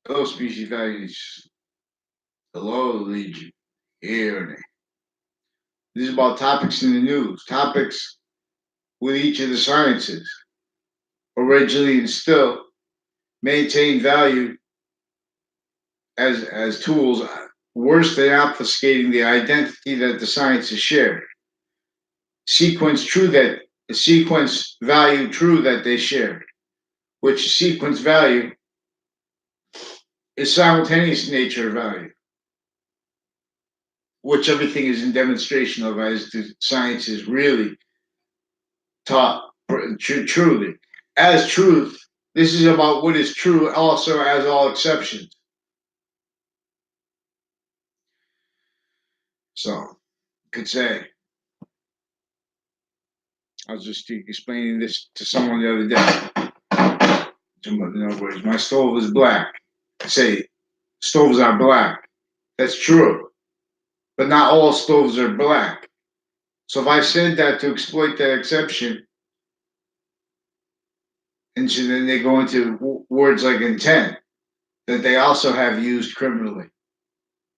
Low species values, the low legion. Here. This is about topics in the news, topics with each of the sciences, originally and still maintain value as tools, worse than obfuscating the identity that the sciences share. Sequence true that the sequence value true that they shared, which sequence value is simultaneous nature value, which everything is in demonstration of as the science is really taught truly. As truth, this is about what is true also as all exceptions. So, you could say, I was just explaining this to someone the other day. In other words, my stove is black. I say, stoves are black. That's true. But not all stoves are black. So if I said that to exploit that exception, and so then they go into words like intent, that they also have used criminally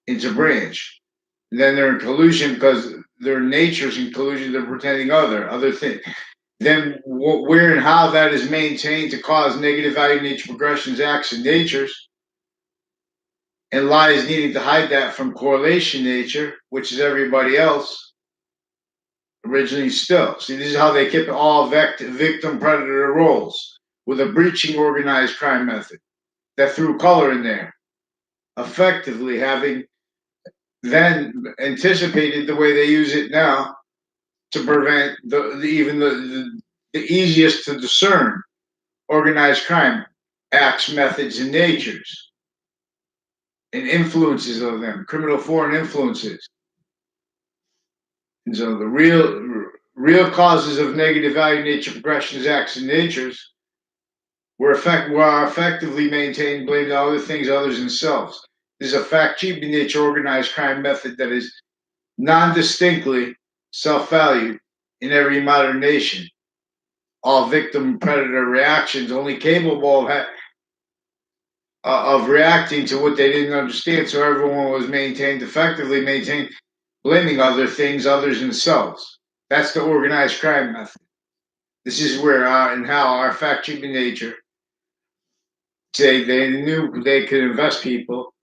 into branch. And then they're in collusion because their nature's in collusion, they're pretending other things. Then where and how that is maintained to cause negative value nature progressions, acts, and natures, and lies needing to hide that from correlation nature, which is everybody else, originally still. See, this is how they kept all victim predator roles with a breaching organized crime method that threw color in there, effectively having then anticipated the way they use it now to prevent even the easiest to discern organized crime acts, methods, and natures and influences of them, criminal foreign influences. And so the real causes of negative value nature progressions, acts, and natures were effectively maintained, blamed on other things, others, and selves. This is a fact cheap in nature organized crime method that is non-distinctly self-valued in every modern nation. All victim predator reactions only capable of reacting to what they didn't understand. So everyone was effectively maintained, blaming other things, others, and selves. That's the organized crime method. This is where and how our fact cheap in nature say they knew they could invest people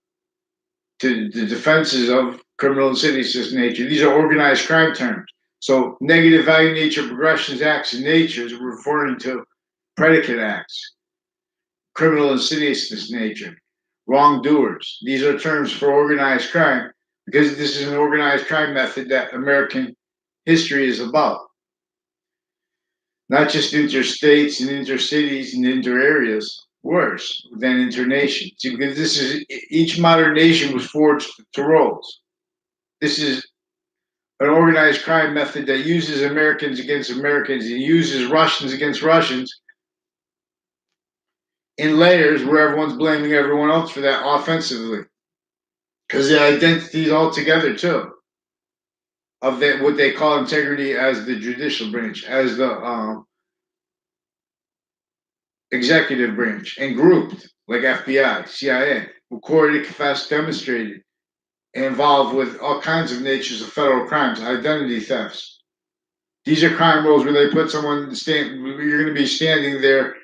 to the defenses of criminal insidious nature. These are organized crime terms. So negative value nature progressions, acts, and natures we're referring to predicate acts, criminal insidiousness nature, wrongdoers. These are terms for organized crime because this is an organized crime method that American history is about. Not just interstates and intercities and interareas, worse than internations. Because this is each modern nation was forged to roles. This is an organized crime method that uses Americans against Americans and uses Russians against Russians in layers where everyone's blaming everyone else for that offensively. Because the identities all together too of what they call integrity as the judicial branch, as the executive branch, and grouped like FBI, CIA, recorded, confessed, demonstrated, and involved with all kinds of natures of federal crimes, identity thefts. These are crime rules where they put someone you're going to be standing there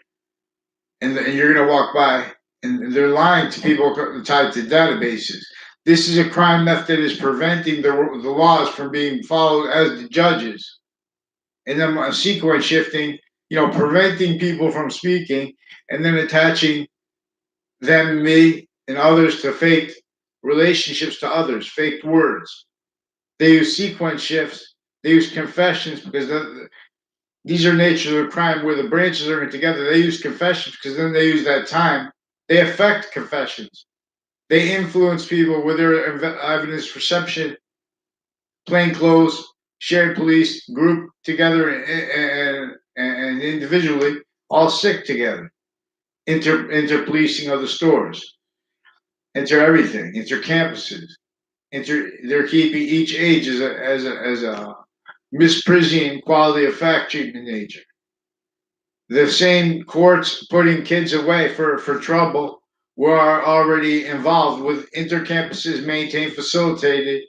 and you're going to walk by and they're lying to people tied to databases. This is a crime method that is preventing the laws from being followed as the judges. And then sequence shifting, preventing people from speaking and then attaching them, me, and others to fake relationships to others, fake words. They use sequence shifts. They use confessions because these are nature of crime where the branches are together. They use confessions because then they use that time. They affect confessions. They influence people with their evidence perception, plain clothes, shared police, group together and individually, all sick together. Interpolicing of the stores, enter everything, enter campuses, they're keeping each age as a misprision quality of fact treatment nature. The same courts putting kids away for trouble were already involved with intercampuses maintained, facilitated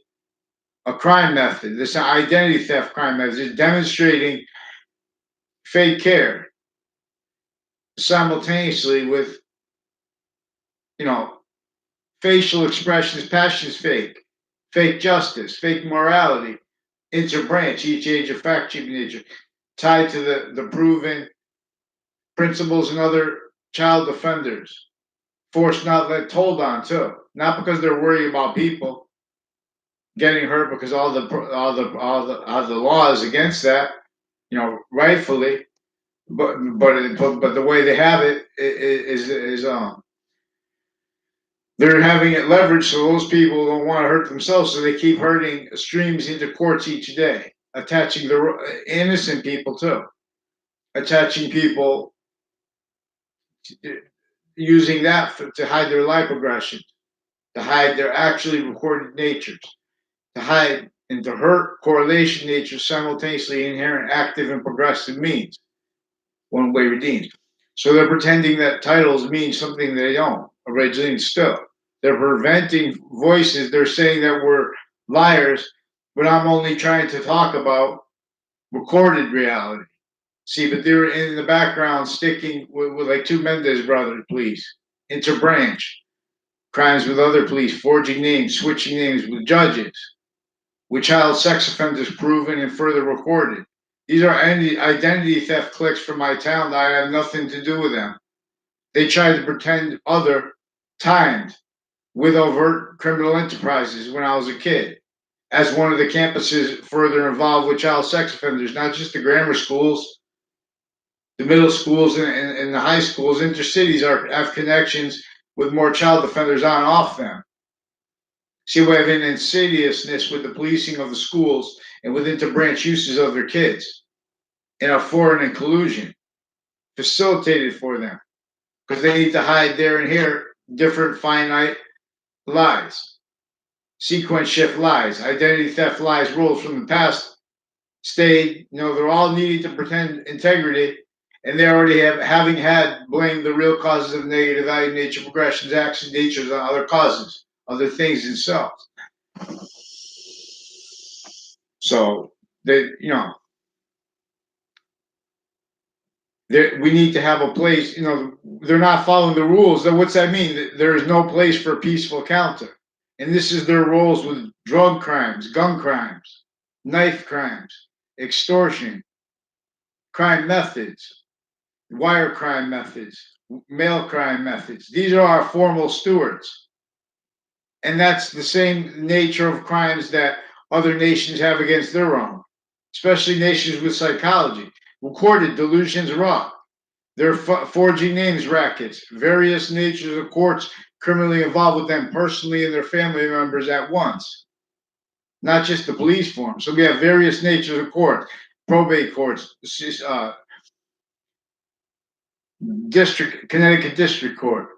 a crime method. This identity theft crime method is demonstrating fake care simultaneously with, you know, facial expressions, passions fake, fake justice, fake morality, interbranch, each age of fact sheet nature, tied to the proven principles and other child offenders. Forced not let told on too. Not because they're worried about people getting hurt because all the laws against that, rightfully, but the way they have it is they're having it leveraged so those people don't want to hurt themselves, so they keep hurting streams into courts each day, attaching the innocent people too, attaching people, using that to hide their life aggression, to hide their actually recorded natures, to hide and to hurt correlation natures simultaneously inherent active and progressive means, one way redeemed. So they're pretending that titles mean something they don't originally and still. They're preventing voices. They're saying that we're liars, but I'm only trying to talk about recorded reality. See, but they're in the background sticking with like two Mendez brothers, please. Interbranch, crimes with other police, forging names, switching names with judges, with child sex offenders proven and further recorded. These are identity theft clicks from my town that I have nothing to do with them. They tried to pretend other times with overt criminal enterprises when I was a kid, as one of the campuses further involved with child sex offenders, not just the grammar schools, the middle schools and the high schools. Intercities have connections with more child offenders on and off them. See, we have an insidiousness with the policing of the schools and with interbranch uses of their kids in a foreign and collusion facilitated for them because they need to hide there and here different finite lies, sequence shift lies, identity theft lies, rules from the past stayed. They're all needing to pretend integrity, and they already having had blamed the real causes of negative value, nature, progressions, actions, natures on other causes, other things themselves. So we need to have a place. They're not following the rules. Then what's that mean? There is no place for a peaceful counter. And this is their roles with drug crimes, gun crimes, knife crimes, extortion, crime methods, wire crime methods, mail crime methods. These are our formal stewards. And that's the same nature of crimes that other nations have against their own, especially nations with psychology. Recorded delusions raw. They're forging names rackets, various natures of courts criminally involved with them personally and their family members at once, not just the police form. So we have various natures of courts, probate courts, Connecticut District Court,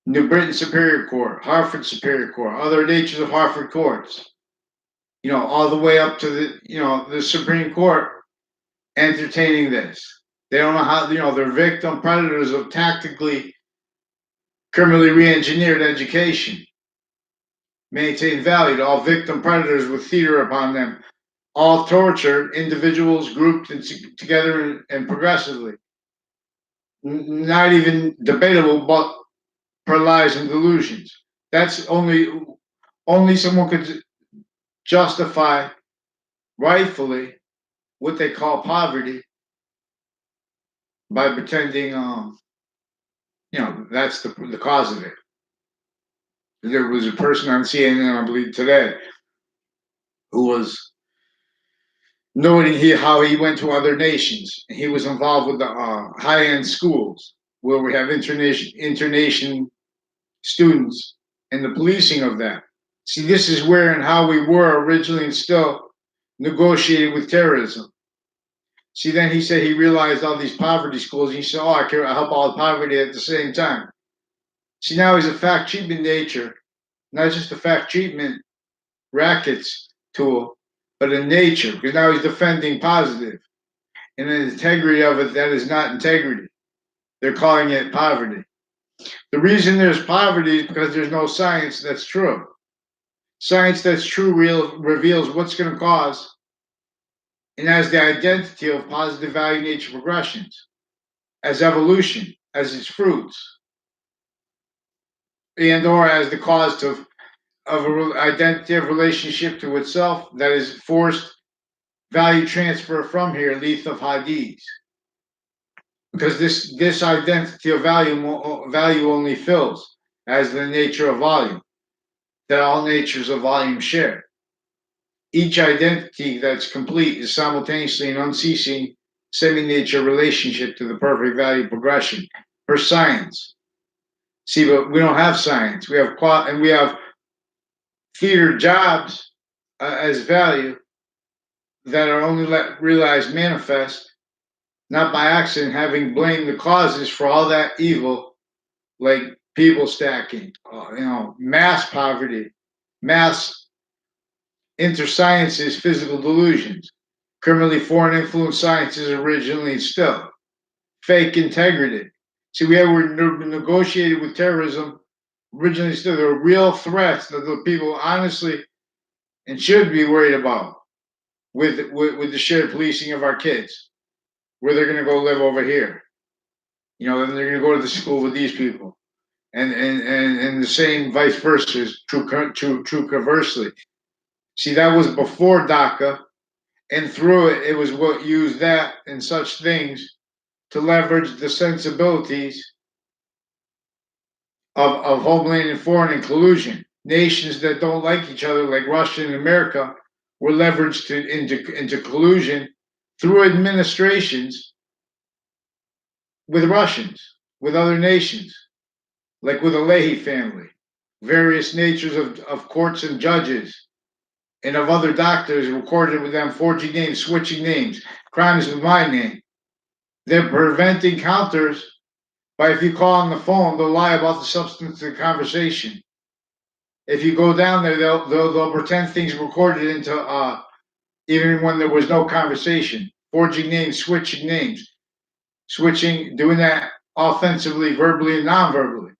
New Britain Superior Court, Hartford Superior Court, other natures of Hartford courts, all the way up to the Supreme Court entertaining this. They don't know how, they're victim predators of tactically criminally re-engineered education. Maintain value to all victim predators with theater upon them, all tortured individuals grouped together and progressively. Not even debatable, but per lies and delusions. That's only someone could justify rightfully what they call poverty by pretending, that's the cause of it. There was a person on CNN, I believe today, who was noting how he went to other nations. He was involved with the high-end schools where we have internation students and the policing of that. See, this is where and how we were originally and still negotiated with terrorism. See, then he said he realized all these poverty schools. And he said, "Oh, I can help all the poverty at the same time." See, now he's a fact treatment nature, not just a fact treatment rackets tool, but in nature, because now he's defending positive and an integrity of it that is not integrity. They're calling it poverty. The reason there's poverty is because there's no science that's true. Science that's true reveals what's going to cause and has the identity of positive value nature progressions as evolution, as its fruits, and or as the cause of an identity of relationship to itself that is forced value transfer from here, Leith of Hadith. Because this identity of value only fills as the nature of volume, that all natures of volume share. Each identity that's complete is simultaneously an unceasing semi-nature relationship to the perfect value progression for science. See, but we don't have science. We have and we have theater jobs as value that are only let realized manifest, not by accident, having blamed the causes for all that evil, like people stacking, mass poverty, mass intersciences, physical delusions, criminally foreign influence sciences originally still, fake integrity. See, were negotiated with terrorism originally still. There were real threats that the people honestly and should be worried about with the shared policing of our kids, where they're going to go live over here. Then they're going to go to the school with these people. And the same vice versa is true conversely. See, that was before DACA, and through it, it was what used that and such things to leverage the sensibilities of homeland and foreign and collusion. Nations that don't like each other, like Russia and America, were leveraged into collusion through administrations with Russians, with other nations, like with the Leahy family, various natures of courts and judges, and of other doctors recorded with them, forging names, switching names, crimes with my name. They're preventing counters by, if you call on the phone, they'll lie about the substance of the conversation. If you go down there, they'll pretend things recorded into even when there was no conversation, forging names, doing that offensively, verbally, and non-verbally.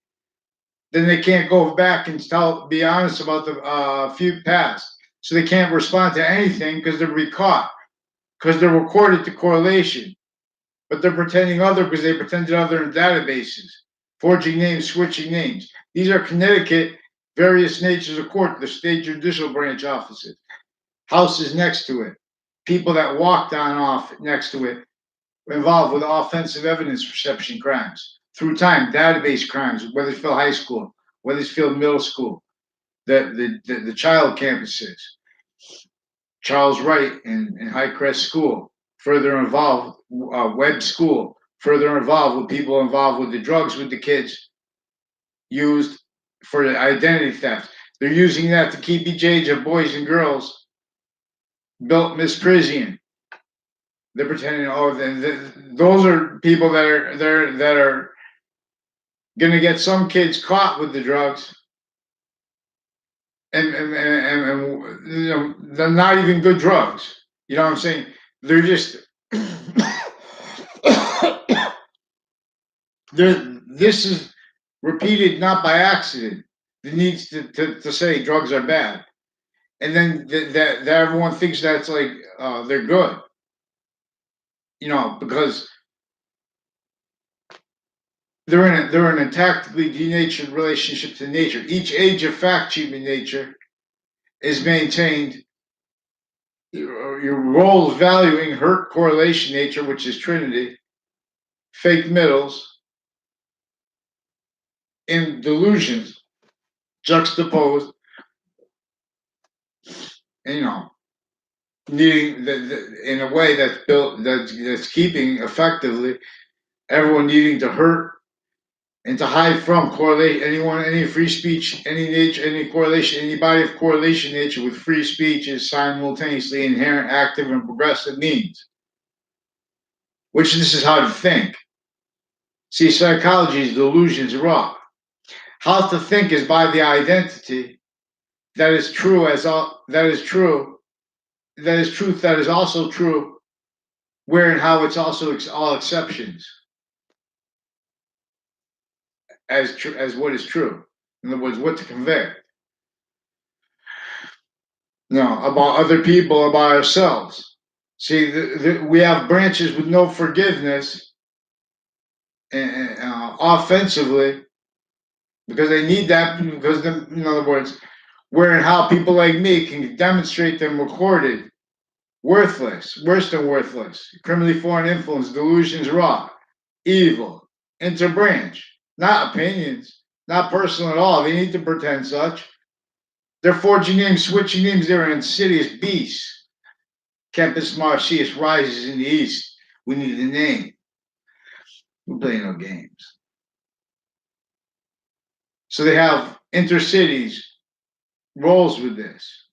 Then they can't go back and be honest about the few past. So they can't respond to anything because they'll be caught, because they're recorded to correlation. But they're pretending other because they pretended other in databases, forging names, switching names. These are Connecticut various natures of court, the state judicial branch offices, houses next to it, people that walked on off next to it, involved with offensive evidence reception crimes through time, database crimes, Weathersfield High School, Weathersfield Middle School, the child campuses, Charles Wright and Highcrest School, further involved, Webb School, further involved with people involved with the drugs with the kids used for the identity theft. They're using that to keep each age of boys and girls built misprision. They're pretending, those are people that are going to get some kids caught with the drugs, and they're not even good drugs. You know what I'm saying? They're just this is repeated not by accident. It needs to say drugs are bad, and then that everyone thinks that's like they're good. Because they're in a tactically denatured relationship to nature. Each age of fact sheet nature is maintained. Your role is valuing hurt correlation nature, which is Trinity, fake middles, and delusions juxtaposed, and needing in a way that's built that's keeping effectively everyone needing to hurt and to hide from correlate any free speech, any nature, any correlation, any body of correlation nature with free speech is simultaneously inherent, active, and progressive means. Which this is how to think. See, psychology is delusions raw. How to think is by the identity that is true as all that is true, that is truth that is also true, where and how it's also all exceptions. as what is true. In other words, what to convey. No, about other people, about ourselves. See, we have branches with no forgiveness and, offensively because they need that because, in other words, where and how people like me can demonstrate them recorded, worthless, worse than worthless, criminally foreign influence, delusions, raw, evil, interbranch, not opinions, not personal at all. They need to pretend such. They're forging names, switching names. They're insidious beasts. Campus Marcius rises in the east. We need a name. We play no games. So they have intercities rolls with this.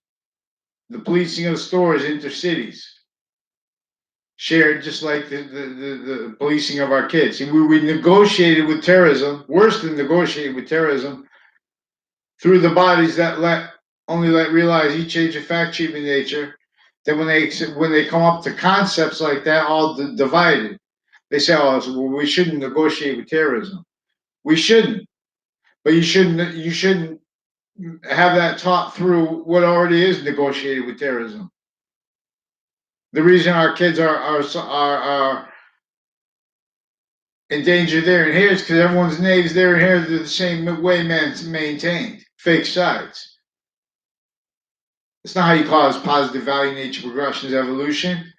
The policing of stores, intercities, shared just like the policing of our kids. See, we negotiated with terrorism, worse than negotiated with terrorism, through the bodies that only let realize each age of fact treatment nature. That when they come up to concepts like that, all divided, they say, "Oh, so, well, we shouldn't negotiate with terrorism. We shouldn't, but you shouldn't have that taught through what already is negotiated with terrorism." The reason our kids are endangered there and here is because everyone's names there and here they're the same way maintained. Fake sides. It's not how you call it positive value, nature, progressions, evolution.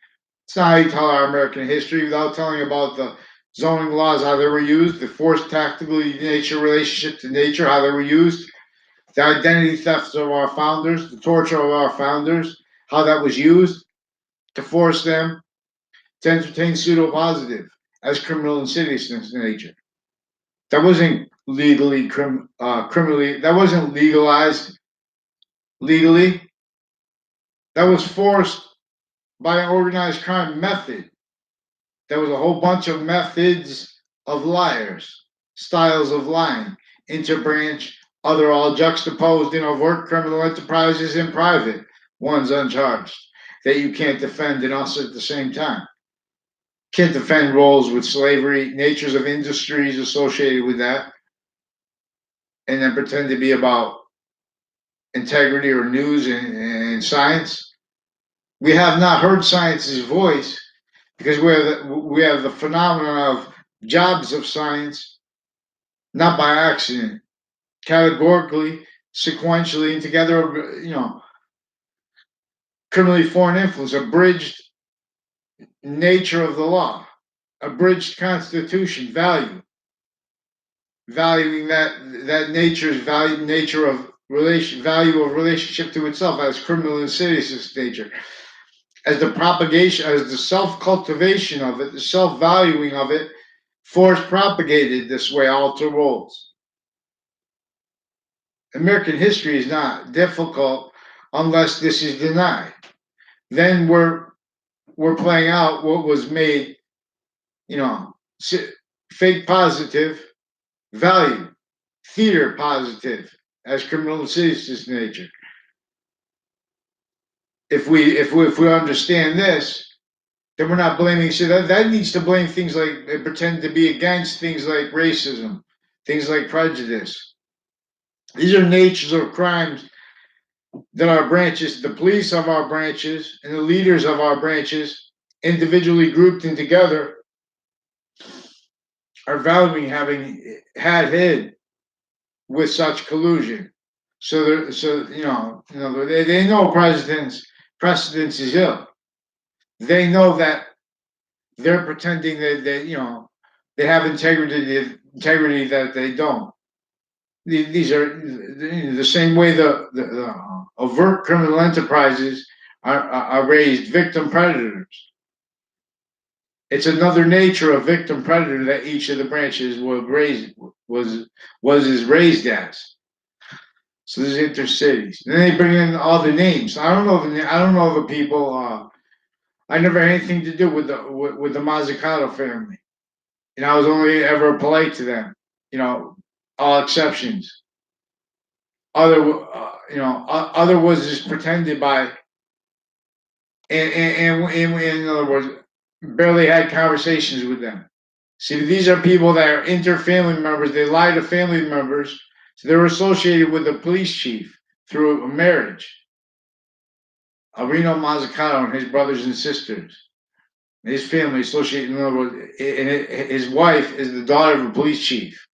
It's not how you tell our American history without telling about the zoning laws, how they were used, the forced tactical nature relationship to nature, how they were used, the identity thefts of our founders, the torture of our founders, how that was used to force them to entertain pseudo-positive as criminal insidiousness in nature. That wasn't criminally. That wasn't legalized legally. That was forced by an organized crime method. There was a whole bunch of methods of liars, styles of lying, interbranch, other all juxtaposed in overt criminal enterprises and private ones uncharged that you can't defend and also at the same time. Can't defend roles with slavery, natures of industries associated with that, and then pretend to be about integrity or news and science. We have not heard science's voice because we have the phenomenon of jobs of science, not by accident, categorically, sequentially, and together, criminally foreign influence, abridged nature of the law, abridged constitution, valuing that nature's value, nature of value of relationship to itself as criminal insidious nature, as the propagation, as the self-cultivation of it, the self-valuing of it, force propagated this way, alter roles. American history is not difficult unless this is denied. Then we're playing out what was made, you know, fake positive value, theater positive as criminal insidious nature. If we understand this, then we're not blaming. So that needs to blame things like pretend to be against things like racism, things like prejudice. These are natures of crimes that our branches, the police of our branches, and the leaders of our branches, individually grouped and together, are valuing having had hid with such collusion. So they know precedence is ill. They know that they're pretending that they have integrity that they don't. These are the same way the overt criminal enterprises are raised victim predators. It's another nature of victim predator that each of the branches is raised as. So there's intercities. Then they bring in all the names. I don't know the people. I never had anything to do with the Mazzucato family. I was only ever polite to them. All exceptions. Other was just pretended by, and in other words, barely had conversations with them. See, these are people that are inter-family members. They lie to family members. So they're associated with the police chief through a marriage. Reno Mazzucato and his brothers and sisters. His family associated with, and his wife is the daughter of a police chief.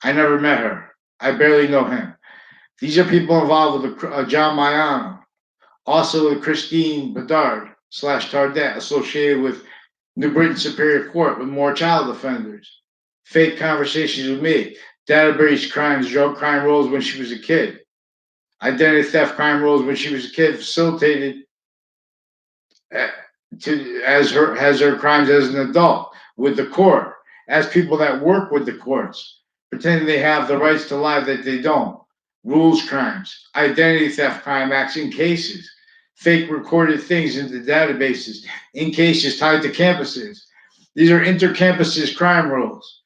I never met her. I barely know him. These are people involved with John Maiano, also with Christine Bedard / Tardet, associated with New Britain Superior Court with more child offenders. Fake conversations with me. Data breach crimes, drug crime rolls when she was a kid. Identity theft crime rolls when she was a kid, facilitated as her crimes as an adult with the court, as people that work with the courts, pretending they have the rights to lie that they don't. Rules crimes, identity theft crime acts in cases, fake recorded things into databases in cases tied to campuses. These are inter-campuses crime rules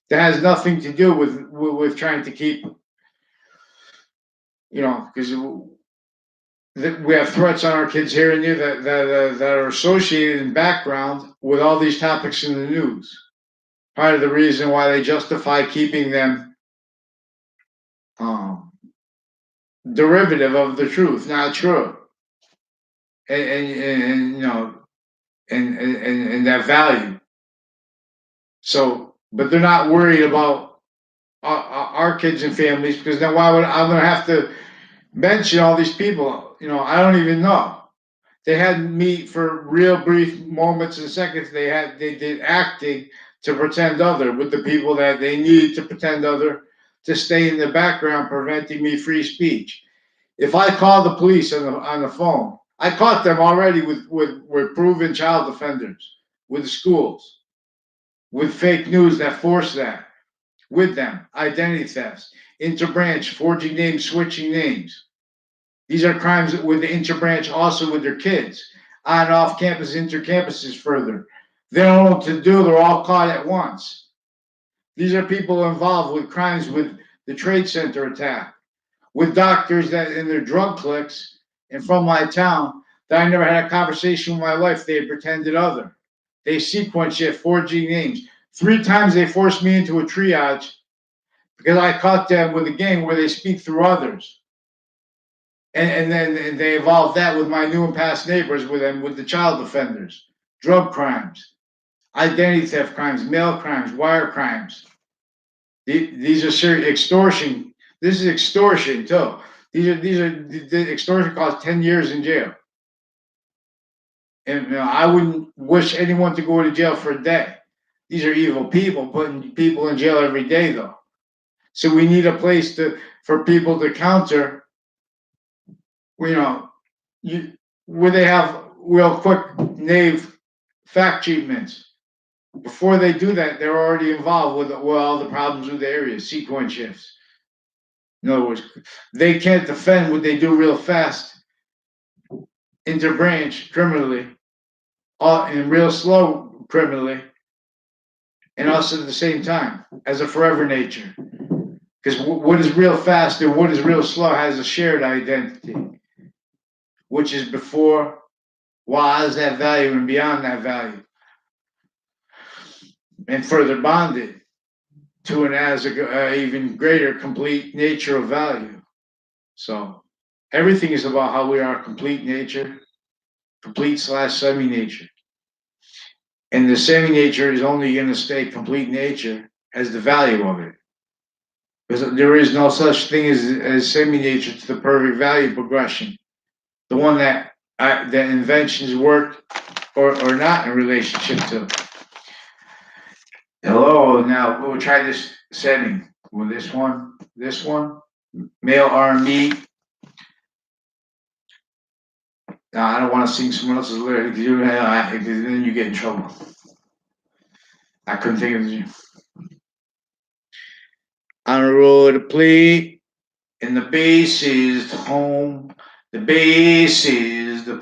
that has nothing to do with trying to keep, because we have threats on our kids here and there that are associated in background with all these topics in the news. Part of the reason why they justify keeping them derivative of the truth, not true, and that value. So, but they're not worried about our kids and families, because then why would I'm going to have to mention all these people? I don't even know. They had me for real brief moments and seconds. They did acting to pretend other with the people that they needed to pretend other to stay in the background, preventing me free speech. If I call the police on the phone, I caught them already with proven child offenders, with the schools, with fake news that force that, with them, identity thefts, interbranch, forging names, switching names. These are crimes with the interbranch, also with their kids, on and off campus, intercampuses further. They don't know what to do. They're all caught at once. These are people involved with crimes with the Trade Center attack, with doctors that in their drug cliques and from my town that I never had a conversation with my life. They pretended other. They sequence shit, forging names. 3 times they forced me into a triage because I caught them with a game where they speak through others. And then they evolved that with my new and past neighbors, with the child offenders, drug crimes, identity theft crimes, mail crimes, wire crimes. These are serious extortion. This is extortion too. The extortion costs 10 years in jail. And I wouldn't wish anyone to go to jail for a day. These are evil people putting people in jail every day, though. So we need a place for people to counter. Where they have real quick naive fact treatments. Before they do that, they're already involved with all the problems with the area, sequence shifts. In other words, they can't defend what they do real fast, interbranch criminally, and real slow criminally, and also at the same time as a forever nature. Because what is real fast and what is real slow has a shared identity, which is before, while has that value and beyond that value, and further bonded to an as even greater complete nature of value. So everything is about how we are complete nature, complete / semi nature. And the semi nature is only going to stay complete nature as the value of it. Because there is no such thing as semi nature to the perfect value progression. The one that inventions work or not in relationship to. Hello, now we'll try this setting with this one, male R&B. Now I don't want to sing someone else's lyrics because then you get in trouble. I couldn't think of it. On the road to play, and the bass is home. The bass is the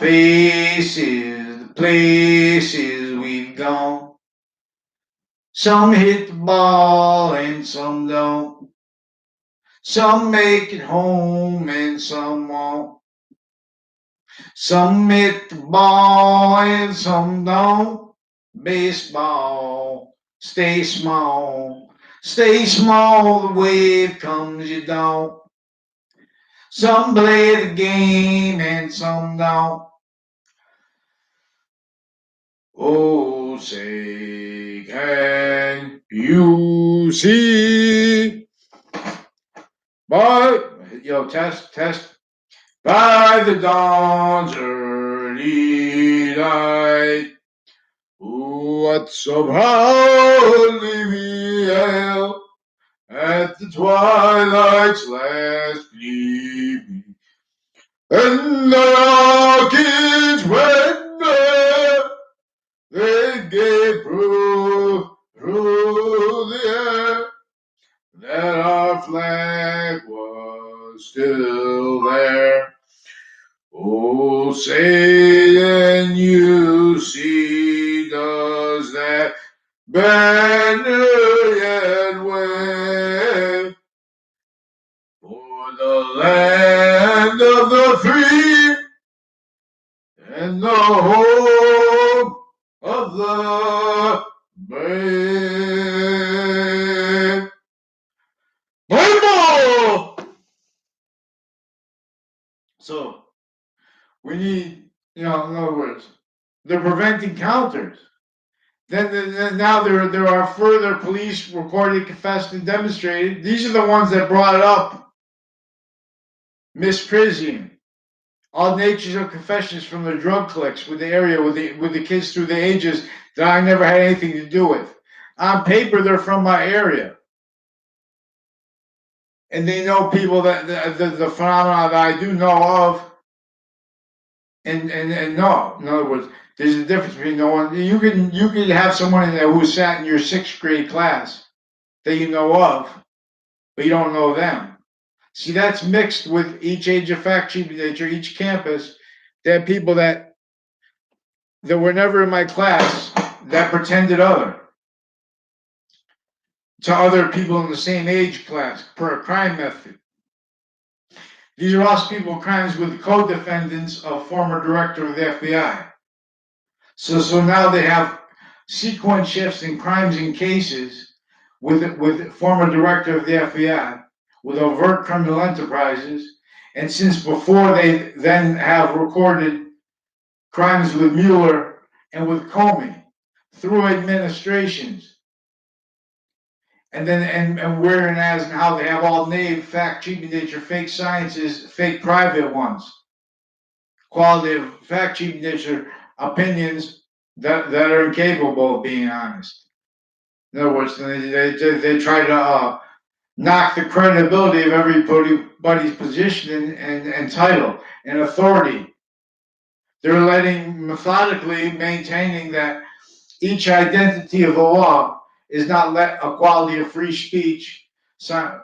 places we've gone. Some hit the ball and some don't. Some make it home and some won't. Some hit the ball and some don't. Baseball Stay small, the wave comes, you don't. Some play the game and some don't. Oh, say, can you see? By, test. By the dawn's early light, what somehow revealed at the twilight's last gleaming, and the rockets went bare, they gave proof through the air that our flag was still there. Oh, say, and you see, does that banner yet wave for the land of the free and the home of the brave? Bible! So, we need, in other words, they're preventing counters. Then now there are further police recorded, confessed, and demonstrated. These are the ones that brought up misprision, all natures of confessions from the drug clicks with the area with the kids through the ages that I never had anything to do with. On paper, they're from my area, and they know people that the phenomena that I do know of, and no. In other words, there's a difference between no one. You can have someone in there who sat in your sixth grade class that you know of, but you don't know them. See, that's mixed with each age of fact sheet nature, each campus. There are people that were never in my class that pretended other to other people in the same age class per a crime method. These are also people crimes with co-defendants of former director of the FBI. So now they have sequence shifts in crimes and cases with former director of the FBI, with overt criminal enterprises, and since before they then have recorded crimes with Mueller and with Comey through administrations, and then and where and as and how they have all named fact cheating nature, fake sciences, fake private ones, qualitative fact cheating nature opinions that are incapable of being honest. In other words, they try to knock the credibility of everybody's position and title and authority. They're letting methodically maintaining that each identity of the law is not let a quality of free speech and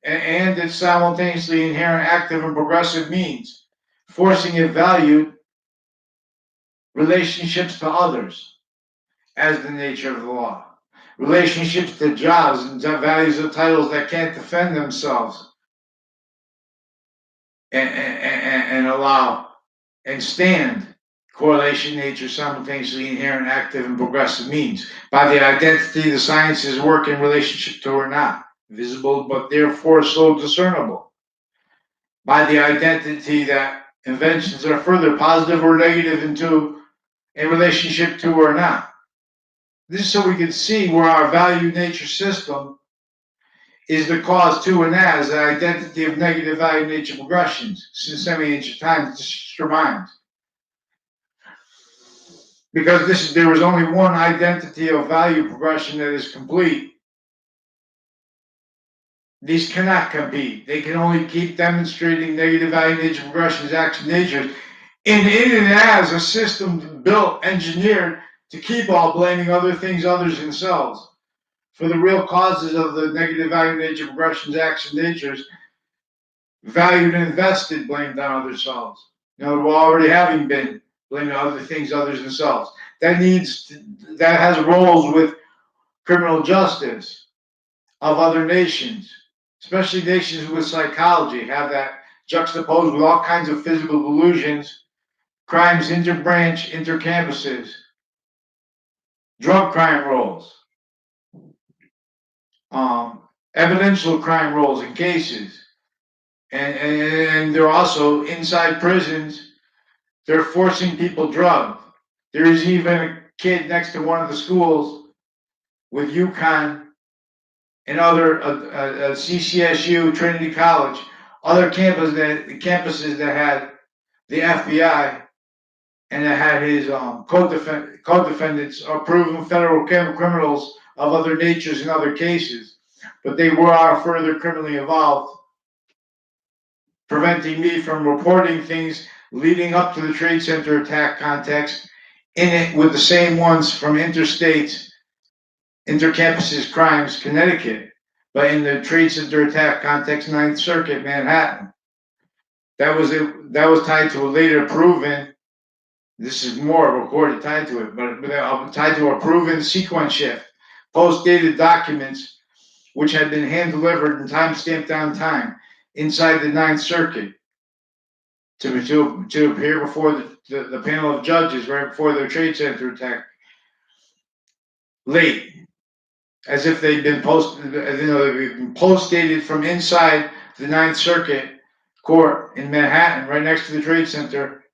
its simultaneously inherent active and progressive means, forcing it valued relationships to others as the nature of the law. Relationships to jobs and values of titles that can't defend themselves and allow and stand correlation nature simultaneously inherent active and progressive means by the identity the sciences work in relationship to or not visible but therefore so discernible by the identity that inventions are further positive or negative into in relationship to or not. This is so we can see where our value nature system is the cause to and as the identity of negative value nature progressions since semi-ancient times. Just remind, because there was only one identity of value progression that is complete. These cannot compete. They can only keep demonstrating negative value nature progressions, action natures, in and as a system built, engineered to keep all blaming other things, others themselves, for the real causes of the negative value nature progressions, action natures, valued and invested, blamed on other selves. Already having been blamed on other things, others themselves. That has roles with criminal justice of other nations, especially nations with psychology, have that juxtaposed with all kinds of physical delusions, crimes interbranch, intercampuses, drug crime roles. evidential crime rolls and cases. And they're also inside prisons. They're forcing people drugged. There is even a kid next to one of the schools with UConn and other CCSU, Trinity College, other campuses that had the FBI and that had his co-defendants are proven federal criminals of other natures in other cases, but they were further criminally involved, preventing me from reporting things leading up to the Trade Center attack context in it with the same ones from interstates, intercampuses crimes, Connecticut, but in the Trade Center attack context, Ninth Circuit, Manhattan. That was tied to a later proven. This is more recorded tied to it, but tied to a proven sequence shift, post-dated documents which had been hand delivered and time stamped on time inside the Ninth Circuit to appear before the panel of judges right before the Trade Center attack, late, as if they'd been post-dated from inside the Ninth Circuit court in Manhattan, right next to the Trade Center,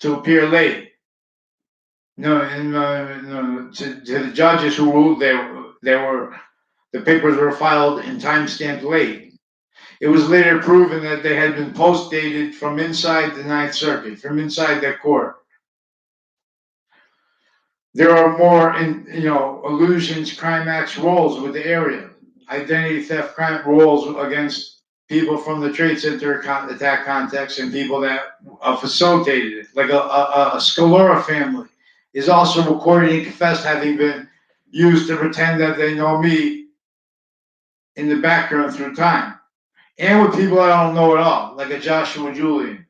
to appear late. No, to the judges who ruled the papers were filed and time stamped late. It was later proven that they had been post-dated from inside the Ninth Circuit, from inside that court. There are more, illusions, crime acts roles with the area, identity theft crime roles against people from the Trade Center attack context and people that facilitated it, like a Scalora family is also recorded and confessed having been used to pretend that they know me in the background through time, and with people I don't know at all, like a Joshua Julian.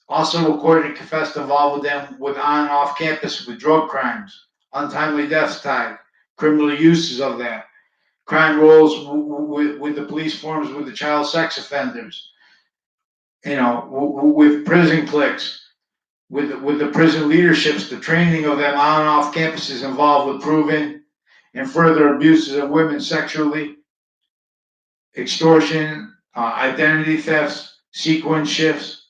Also recorded and confessed involved with them with on and off campus with drug crimes, untimely deaths tied, criminal uses of that, crime roles with the police forms with the child sex offenders, with prison cliques, with the prison leaderships, the training of them on and off campuses involved with proven and further abuses of women sexually, extortion, identity thefts, sequence shifts,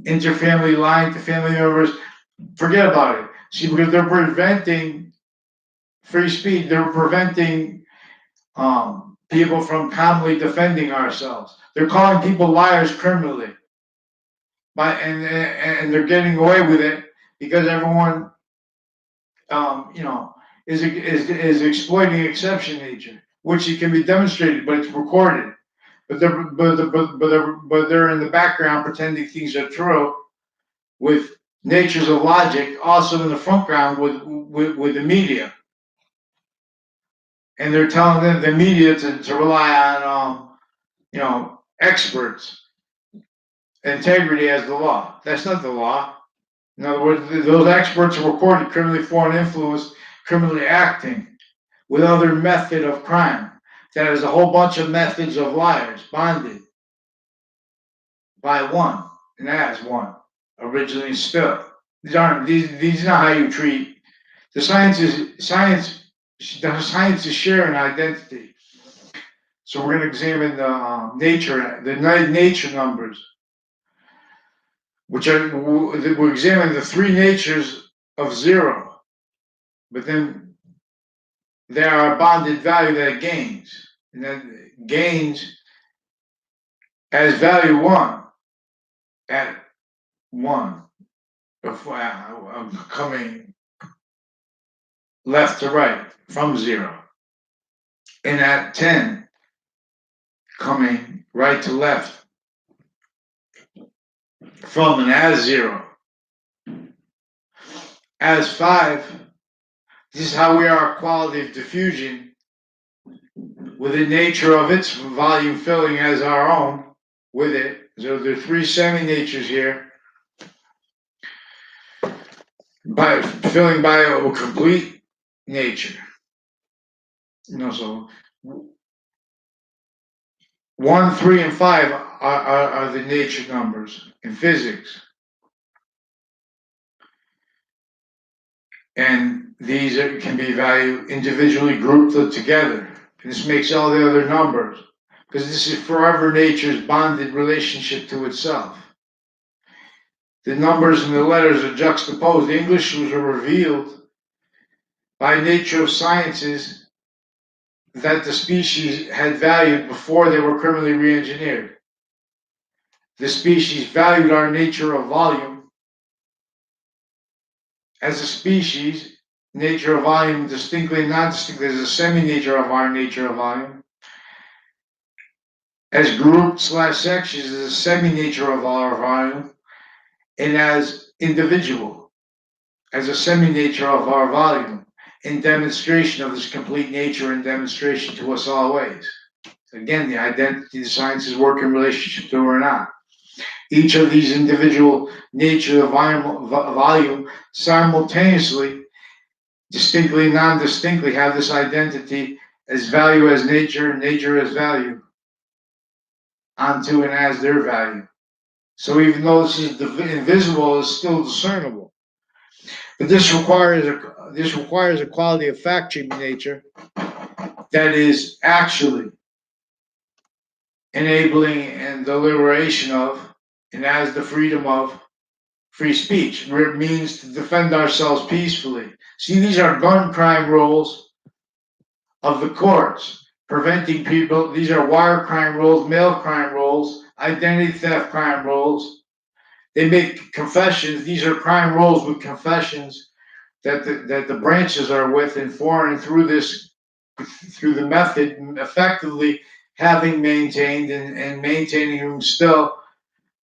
interfamily lying to family members. Forget about it. See, because they're preventing free speech, they're preventing people from calmly defending ourselves. They're calling people liars criminally, and they're getting away with it because everyone, is exploiting exception nature, which it can be demonstrated, but it's recorded. But they're in the background pretending things are true with natures of logic, also in the front ground with the media, and they're telling the media to rely on experts, integrity as the law. That's not the law. In other words, those experts are recorded criminally foreign influence, criminally acting with other method of crime. That is a whole bunch of methods of liars bonded by one, and as one originally still. These aren't these are not how you treat. The science is science. The science is sharing identity. So we're going to examine the nature numbers, which are we're examining the three natures of zero, but then there are bonded value that it gains, and then gains as value one at one of coming left to right from zero, and at 10 coming right to left from and as zero. As 5, this is how we are quality of diffusion with the nature of its volume filling as our own with it. So there are 3 semi-natures here. By filling by a complete nature. So 1, 3, and 5 are the nature numbers in physics. And these can be valued individually grouped together. And this makes all the other numbers, because this is forever nature's bonded relationship to itself. The numbers and the letters are juxtaposed. English was revealed by nature of sciences that the species had valued before they were criminally re-engineered. The species valued our nature of volume as a species, nature of volume distinctly and non-distinctly as a semi-nature of our nature of volume, as group/sections as a semi-nature of our volume, and as individual as a semi-nature of our volume, in demonstration of this complete nature and demonstration to us always. Again, the identity the sciences work in relationship to or not. Each of these individual natures of volume simultaneously, distinctly and non-distinctly, have this identity as value as nature, nature as value, onto and as their value. So even though this is invisible, it's still discernible. But this requires a quality of fact-treatment nature that is actually enabling and the liberation of, and as the freedom of, free speech, where it means to defend ourselves peacefully. See, these are gun crime rules of the courts, preventing people. These are wire crime rules, mail crime rules, identity theft crime rules. They make confessions. These are crime rules with confessions that the branches are with and for and through the method, effectively having maintained and maintaining them still,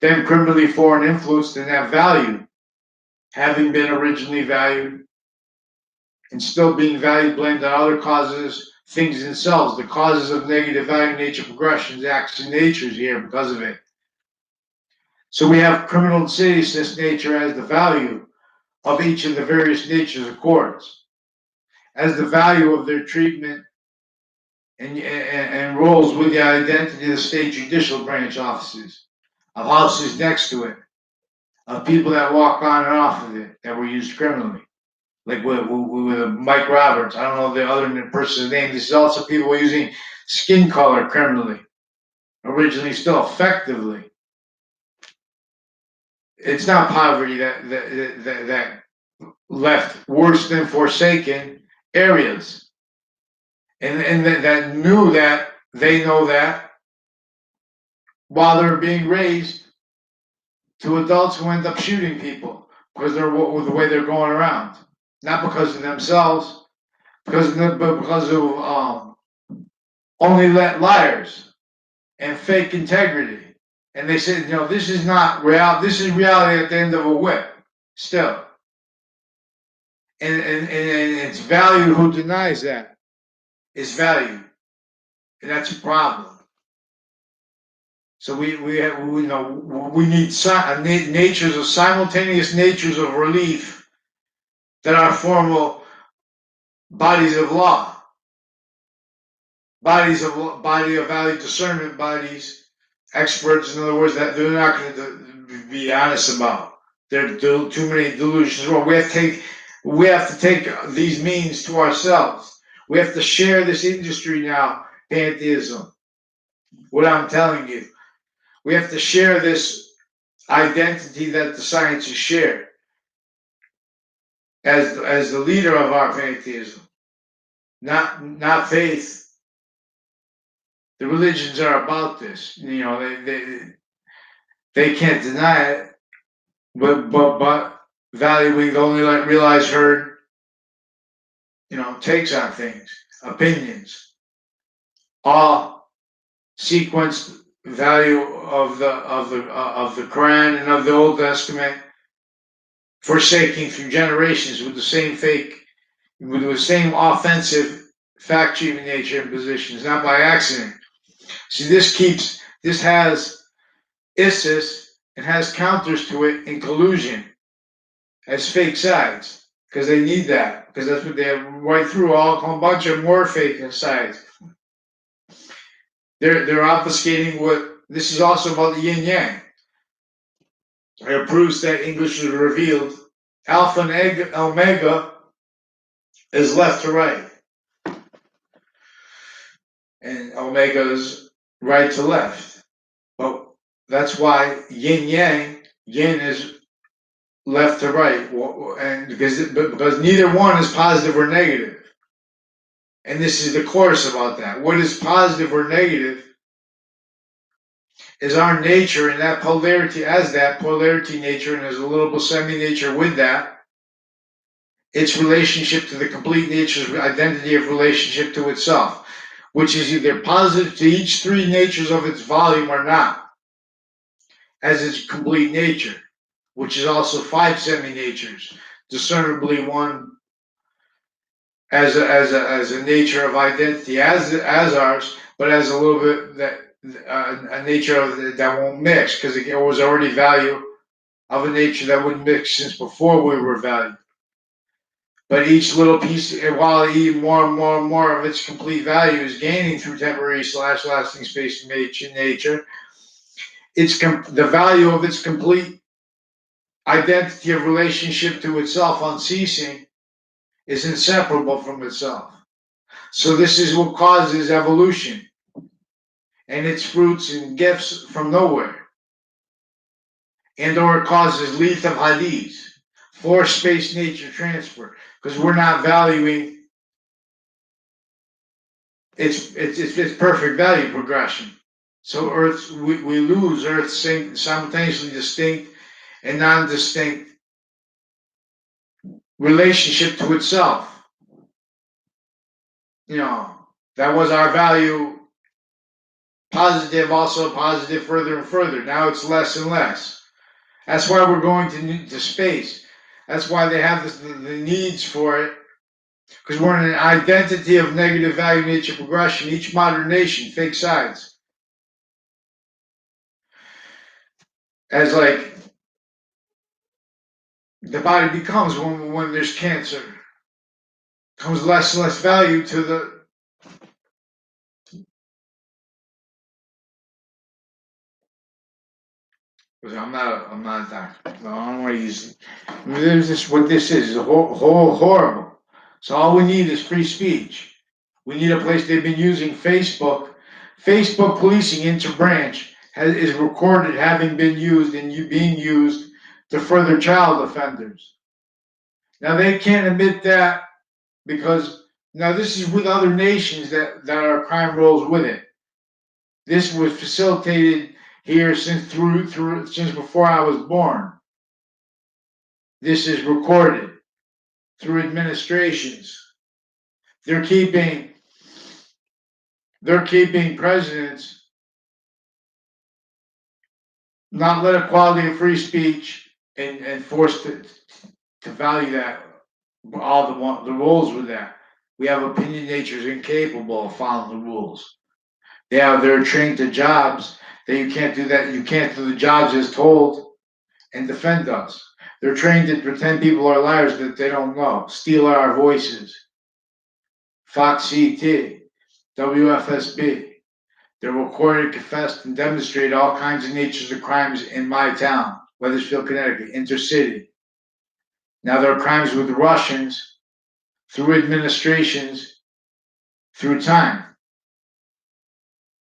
then criminally foreign influenced and have value, having been originally valued and still being valued, blamed on other causes, things themselves, the causes of negative value, nature progressions, acts, and natures here because of it. So we have criminal insidiousness nature as the value of each of the various natures of courts, as the value of their treatment and roles with the identity of the state judicial branch offices, of houses next to it, of people that walk on and off of it that were used criminally. Like with Mike Roberts, I don't know the other person's name. This is also people were using skin color criminally, originally still effectively. It's not poverty that left worse than forsaken areas, and that knew that they know that while they're being raised to adults who end up shooting people because they're with the way they're going around, not because of themselves, because of only let liars and fake integrity. And they said, this is not real. This is reality at the end of a whip, still. And it's value. Who denies that? It's value, and that's a problem. So we need natures of simultaneous natures of relief that are formal bodies of law, body of value discernment bodies, experts, in other words, that they're not going to be honest about. There are too many delusions. Well, we have to take these means to ourselves. We have to share this industry now, pantheism. What I'm telling you, we have to share this identity that the sciences share as the leader of our pantheism, not faith. The religions are about this. They can't deny it, but valuing the only realized heard, takes on things, opinions, all sequenced value of the Quran and of the Old Testament, forsaking through generations with the same offensive fact-treating nature and positions, not by accident. See, this has ISIS and has counters to it in collusion as fake sides, because they need that, because that's what they have right through a whole bunch of more fake sides. They're obfuscating what this is also about the yin yang. It proves that English is revealed. Alpha and Omega is left to right. and omega's right to left. But that's why yin yang, yin is left to right, and because neither one is positive or negative. And this is the course about that. What is positive or negative is our nature, and that polarity, as that polarity nature, and there's a little Buscemi nature with that, its relationship to the complete nature's identity of relationship to itself, which is either positive to each three natures of its volume or not, as its complete nature, which is also five semi-natures, discernibly one as a nature of identity as ours, but as a little bit that a nature of that won't mix because it was already value of a nature that wouldn't mix since before we were valued. But each little piece, while even more and more and more of its complete value is gaining through temporary / lasting space and nature, it's the value of its complete identity of relationship to itself unceasing is inseparable from itself. So this is what causes evolution and its fruits and gifts from nowhere. And or it causes lethal hadith, forced space nature transfer, because we're not valuing its perfect value progression. So Earth, we lose Earth's simultaneously distinct and non-distinct relationship to itself. You know, that was our value positive, also positive further and further. Now it's less and less. That's why we're going to space. That's why they have the needs for it, because we're in an identity of negative value nature progression. Each modern nation, fake sides, as like the body becomes when there's cancer, comes less and less value to the. I'm not a doctor. No, I don't want to use. There's this. What this is horrible. So all we need is free speech. We need a place. They've been using Facebook. Facebook policing interbranch is recorded having been used and being used to further child offenders. Now they can't admit that because now this is with other nations that our crime rolls with it. This was facilitated here since since before I was born. This is recorded through administrations. They're keeping presidents not let equality and free speech and forced to value that all the rules with that. We have opinion natures incapable of following the rules. They're trained to jobs that you can't do that. You can't do the jobs as told and defend us. They're trained to pretend people are liars that they don't know, steal our voices. Fox CT, WFSB. They're recorded, confessed, and demonstrated all kinds of natures of crimes in my town, Weathersfield, Connecticut, intercity. Now there are crimes with the Russians through administrations, through time,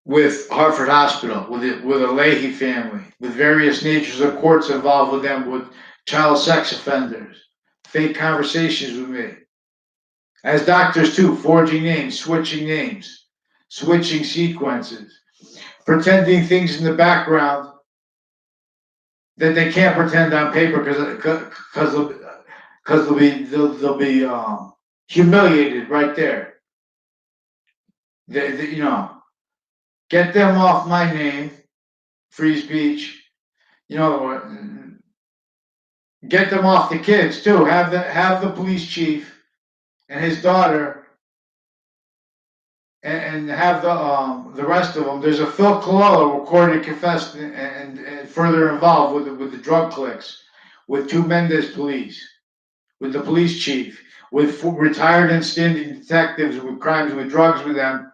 with Hartford Hospital, with a Leahy family, with various natures of courts involved with them, with child sex offenders, fake conversations with me. As doctors too, forging names, switching sequences, pretending things in the background that they can't pretend on paper because they'll be humiliated right there. You know, get them off my name, free speech. You know, get them off the kids too. Have the police chief and his daughter and have the rest of them. There's a Phil Colella recorded, confessed, and further involved with the drug clicks, with two Mendez police, with the police chief, with retired and standing detectives with crimes with drugs with them,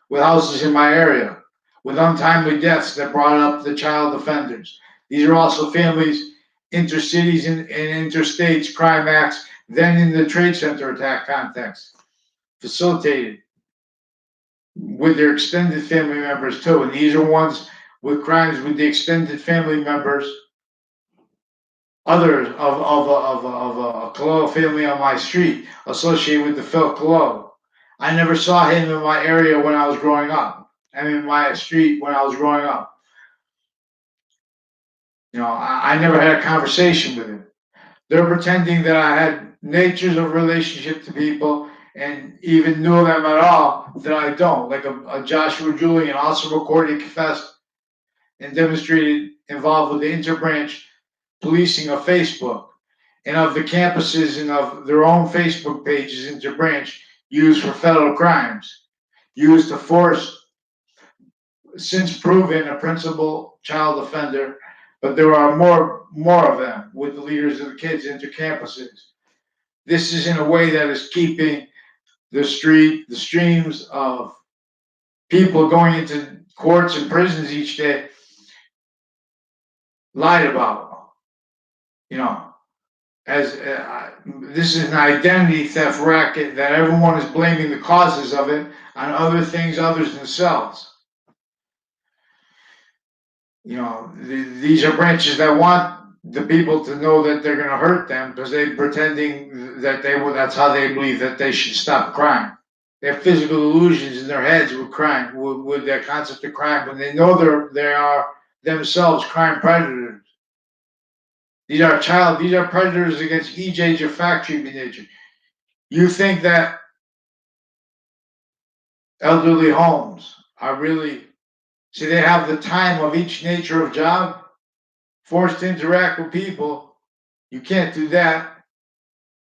with houses in my area, with untimely deaths that brought up the child offenders. These are also families, intercities and interstates crime acts, then in the Trade Center attack context, facilitated. with their extended family members too. And these are ones with crimes with the extended family members, others of a Kalo family on my street associated with the Phil Kalo. I never saw him in my area when I was growing up. I mean, in my street when I was growing up. I never had a conversation with him. They're pretending that I had natures of relationship to people and even knew them at all that I don't. Like a Joshua Julian also recorded, confessed, and demonstrated involved with the interbranch policing of Facebook and of the campuses and of their own Facebook pages interbranch used for federal crimes, used to force since proven a principal child offender, but there are more of them with the leaders of the kids inter campuses. This is in a way that is keeping the streams of people going into courts and prisons each day lied about. You know, as this is an identity theft racket that everyone is blaming the causes of it on other things others themselves. These are branches that want the people to know that they're going to hurt them because they're pretending that that's how they believe that they should stop crime. They have physical illusions in their heads with crime, with their concept of crime, when they know they are themselves crime predators. These are predators against each age of fact treatment nature. You think that elderly homes are really, see, they have the time of each nature of job, forced to interact with people. You can't do that.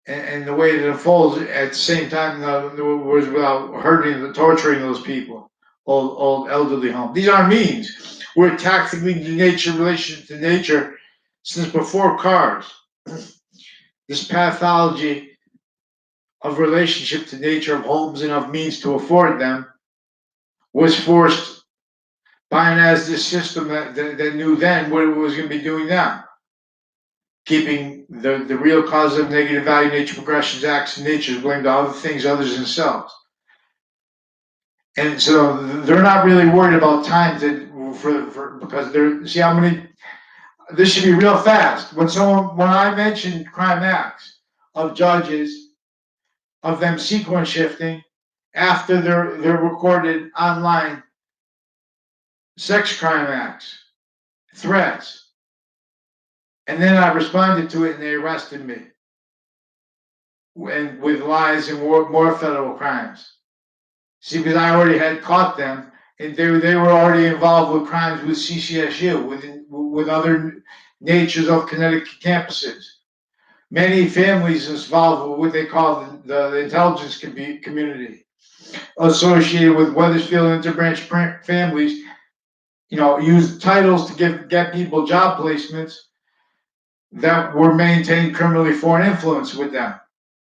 And the way it unfolds at the same time, in other words, without hurting and torturing those people, old elderly home. These are means. We're tactically nature relation to nature since before cars. This pathology of relationship to nature of homes and of means to afford them was forced by and as this system that knew then what it was going to be doing now. Keeping the real cause of negative value nature progressions, acts, and natures blamed on other things others themselves. And so they're not really worried about time because see how many, this should be real fast. When I mentioned crime acts of judges, of them sequence shifting after their recorded online sex crime acts, threats, and then I responded to it and they arrested me and with lies and more federal crimes. See, because I already had caught them, and they were already involved with crimes with CCSU, with other natures of Connecticut campuses. Many families involved with what they call the intelligence community, associated with Weathersfield interbranch families. Use titles to get people job placements that were maintained criminally foreign influence with them,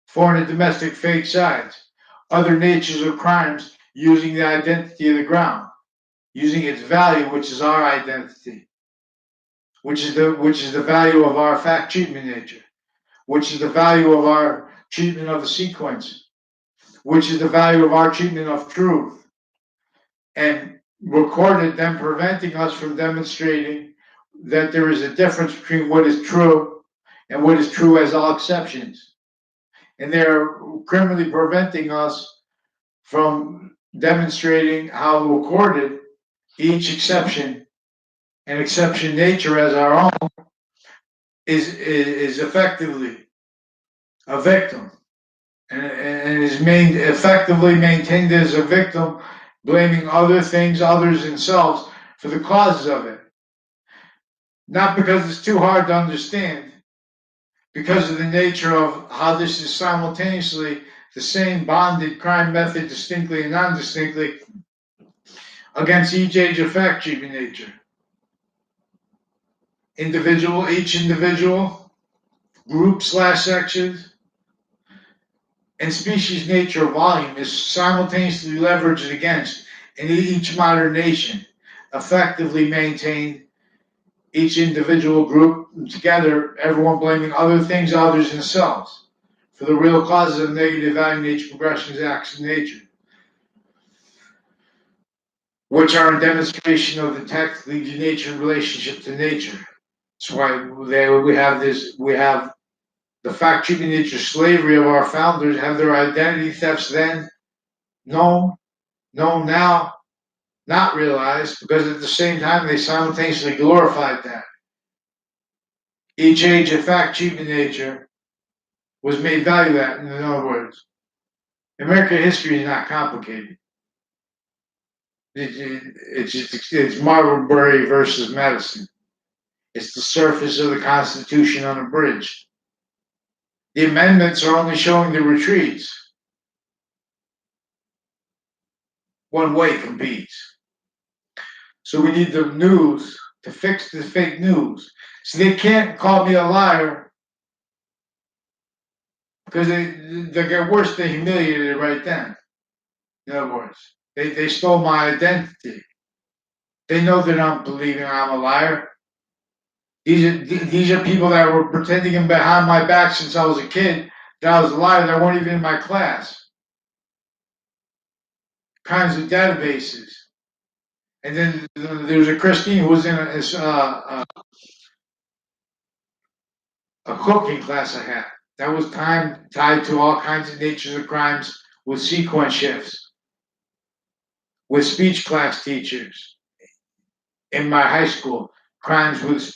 foreign and domestic fake sides, other natures of crimes using the identity of the ground, using its value, which is our identity, which is the value of our fact treatment nature, which is the value of our treatment of the sequence, which is the value of our treatment of truth, and recorded them preventing us from demonstrating that there is a difference between what is true and what is true as all exceptions. And they're criminally preventing us from demonstrating how recorded each exception and exception nature as our own is effectively a victim and is effectively maintained as a victim, blaming other things, others themselves for the causes of it. Not because it's too hard to understand, because of the nature of how this is simultaneously the same bonded crime method, distinctly and non-distinctly, against each age of fact treatment nature. Each individual, group/sections, and species nature of volume is simultaneously leveraged against in each modern nation, effectively maintained each individual group together, everyone blaming other things, others themselves, for the real causes of negative value nature progressions, acts of nature. which are a demonstration of the tactically denatured relationship to nature. That's why we have the fact treatment nature slavery of our founders, have their identity thefts then known, known now, not realized, because at the same time they simultaneously glorified that. Each age of fact treatment nature was made value that, in other words. American history is not complicated. It's Marbury versus Madison. It's the surface of the Constitution unabridged. The amendments are only showing the retreats. One way competes. So we need the news to fix the fake news. So they can't call me a liar because they get worse than humiliated right then. In other words, they stole my identity. They know they're not believing I'm a liar. These are people that were pretending behind my back since I was a kid that I was a liar. That weren't even in my class. Kinds of databases. And then there was a Christine who was in a cooking class I had. That was time tied to all kinds of natures of crimes with sequence shifts, with speech class teachers in my high school. Crimes with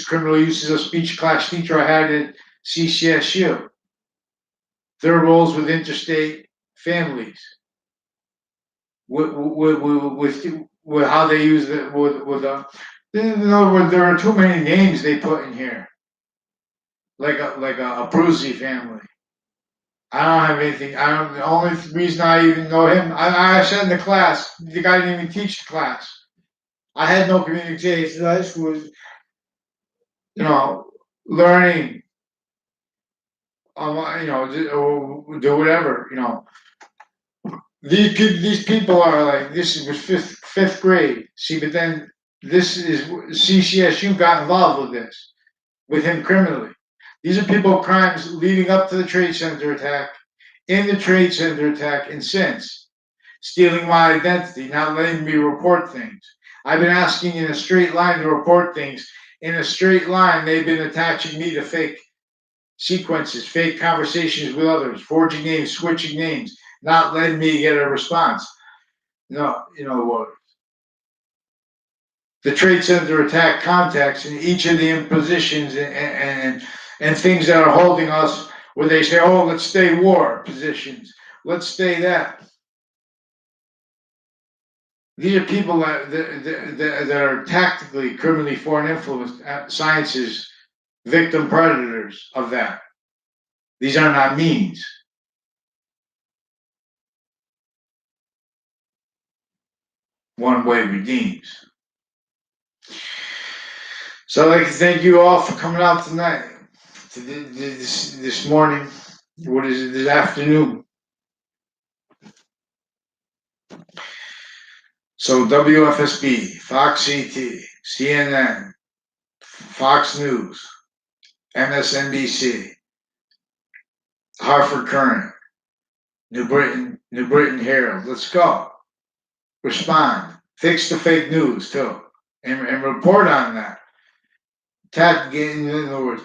criminal uses of speech class teacher I had at CCSU. Their roles with interstate families, with how they use it, in other words, there are too many names they put in here, like a Brucey family. I don't have anything. I don't. The only reason I even know him, I said in the class, the guy didn't even teach the class. I had no communication. I just was, learning. Do whatever. These people are like, this was fifth grade. See, but then this is CCSU got involved with this, with him criminally. These are people crimes leading up to the Trade Center attack, in the Trade Center attack, and since. Stealing my identity, not letting me report things. I've been asking in a straight line to report things. In a straight line, they've been attaching me to fake sequences, fake conversations with others, forging names, switching names, not letting me get a response. No, what? The Trade Center attack context and each of the impositions and things that are holding us, where they say, oh, let's stay war positions, let's stay that. These are people that are tactically, criminally foreign influenced sciences, victim predators of that. These are not means. One way redeems. So I'd like to thank you all for coming out tonight, this morning. What is it, this afternoon? So WFSB, Fox CT, CNN, Fox News, MSNBC, Hartford Current, New Britain Herald. Let's go. Respond. Fix the fake news too, and report on that. In other words,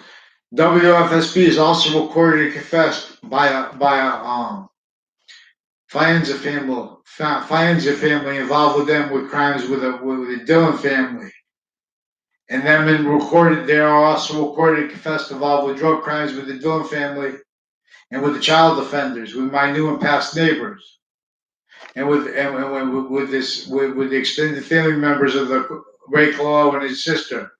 WFSB is also recorded and confessed by a Fianza family involved with them with crimes with the Dillon family. And then they are also recorded and confessed involved with drug crimes with the Dillon family and with the child offenders, with my new and past neighbors, and with the extended family members of the Ray Colo and his sister,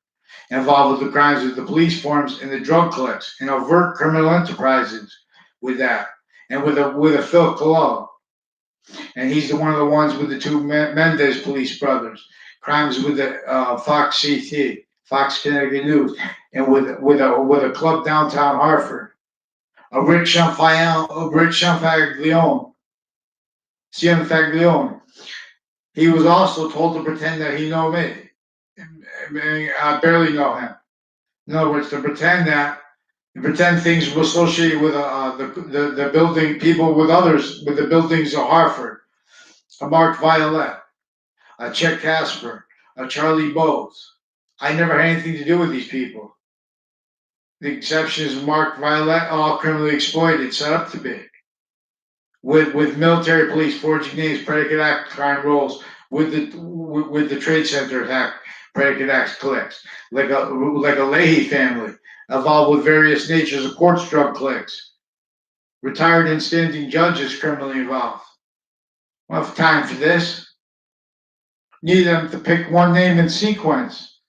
involved with the crimes with the police forms and the drug collects and overt criminal enterprises with that, and with a Phil Colo. And he's one of the ones with the two Mendez police brothers, crimes with the Fox CT, Fox Connecticut News, and with a club downtown Hartford, a Rick Champaglione, He was also told to pretend that he know me. I barely know him. In other words, to pretend things were associated with the building, people with others, with the buildings of Hartford, a marked violet. a Chet Casper, a Charlie Bowes. I never had anything to do with these people. The exception is Mark Violet, all criminally exploited, set up to be. With military police forging names, predicate act crime rolls, with the Trade Center attack, predicate acts clicks, like a Leahy family, involved with various natures of courts drug clicks, retired and standing judges criminally involved. I don't have time for this. Need them to pick one name in sequence.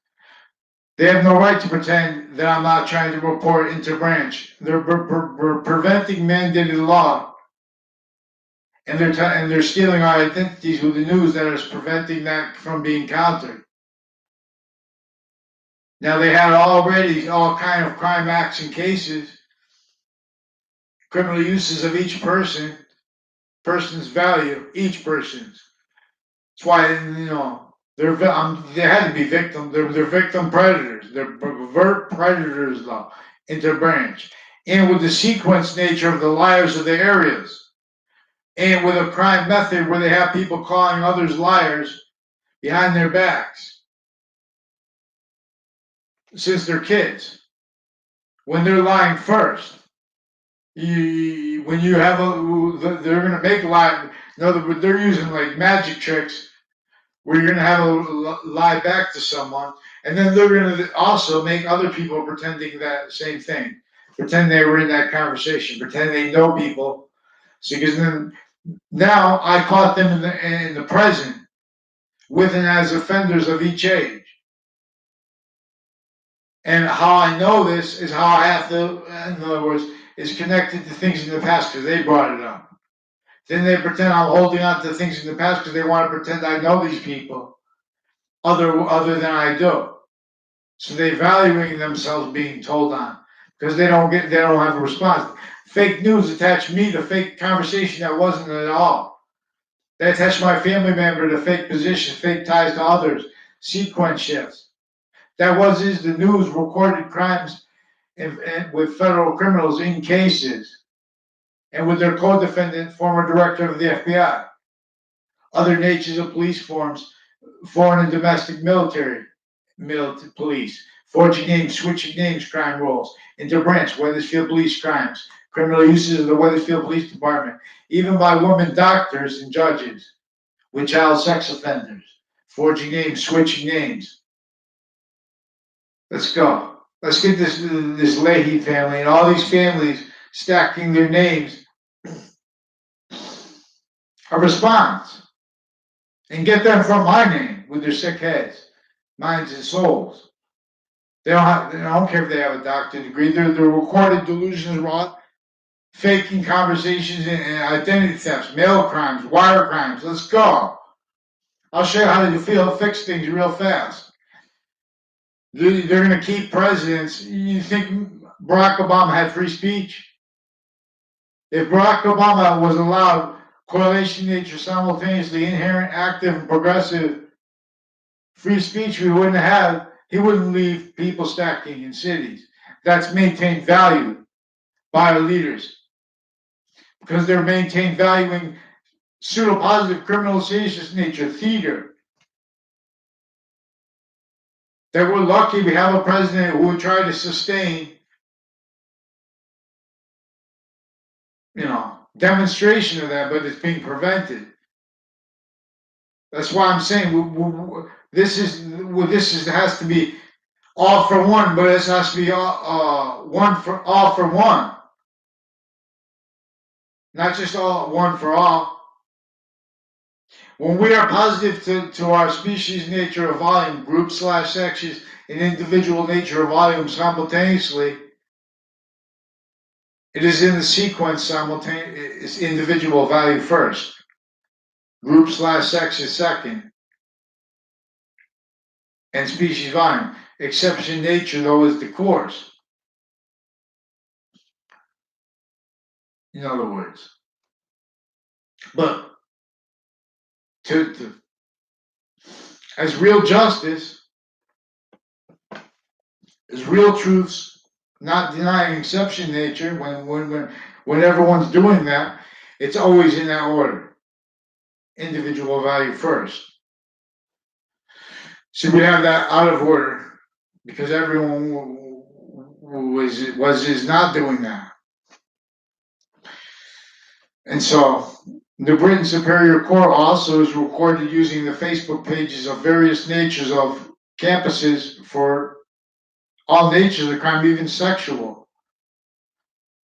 They have no right to pretend that I'm not trying to report interbranch. They're preventing mandated law, and they're stealing our identities with the news that is preventing that from being countered. Now they had already all kind of crime acts and cases, criminal uses of each person's value, each person's. That's why they had to be victim. They're victim predators. They're pervert predators, though, interbranch, and with the sequence nature of the liars of the areas, and with a crime method where they have people calling others liars behind their backs since they're kids. When they're lying first, when you have they're going to make a lie. In other words, they're using like magic tricks where you're going to have a lie back to someone, and then they're going to also make other people pretending that same thing, pretend they were in that conversation, pretend they know people. So because then now I caught them in the present, with and as offenders of each age. And how I know this is how I have to, in other words, is connected to things in the past because they brought it up. Then they pretend I'm holding on to things in the past because they want to pretend I know these people other than I do. So they're valuing themselves being told on because they don't have a response. Fake news attached me to fake conversation that wasn't at all. They attached my family member to fake positions, fake ties to others, sequence shifts. That is the news recorded crimes with federal criminals in cases and with their co-defendant, former director of the FBI. Other natures of police forms, foreign and domestic military police, forging names, switching names, crime rolls, interbranch, Weathersfield police crimes, criminal uses of the Weathersfield Police Department, even by women doctors and judges with child sex offenders, forging names, switching names. Let's go. Let's get this Leahy family and all these families stacking their names a response and get them from my name with their sick heads, minds, and souls. They don't care if they have a doctorate degree. They're recorded delusions, raw, faking conversations and identity thefts, mail crimes, wire crimes. Let's go. I'll show you how to fix things real fast. They're going to keep presidents. You think Barack Obama had free speech? If Barack Obama was allowed correlation nature simultaneously inherent, active, and progressive free speech, he wouldn't leave people stacking in cities. That's maintained value by our leaders because they're maintained valuing pseudo-positive criminal salacious nature theater. That we're lucky we have a president who would try to sustain, demonstration of that, but it's being prevented. That's why I'm saying this has to be all for one, but this has to be one for one, not just all one for all. When we are positive to our species nature of volume, group/sections, and individual nature of volume simultaneously, it is in the sequence simultaneous individual value first, group/section second, and species volume. Exception nature, though, is the course. In other words, but as real justice, as real truths, not denying exception nature. When everyone's doing that, it's always in that order. Individual value first. So we have that out of order because everyone was is not doing that, and so the Britain Superior Court also is recorded using the Facebook pages of various natures of campuses for all natures of crime, even sexual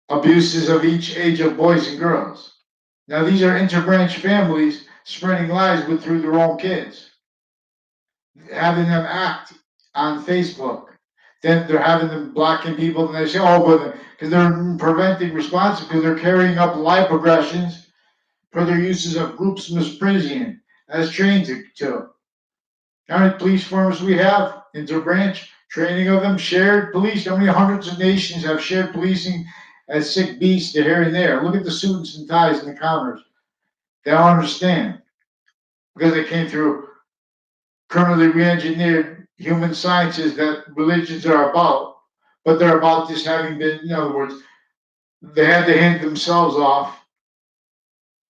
abuses of each age of boys and girls. Now these are interbranch families spreading lies with through their own kids, having them act on Facebook. Then they're having them blocking people, and they say, "Oh, but because they're preventing response because they're carrying up live progressions for their uses of groups misprision as trained to." How many police forms we have? Interbranch training of them, shared police. How many hundreds of nations have shared policing as sick beasts here and there? Look at the suits and ties and the counters. They don't understand because they came through criminally re-engineered human sciences that religions are about, but they're about just having been, in other words, they had to hand themselves off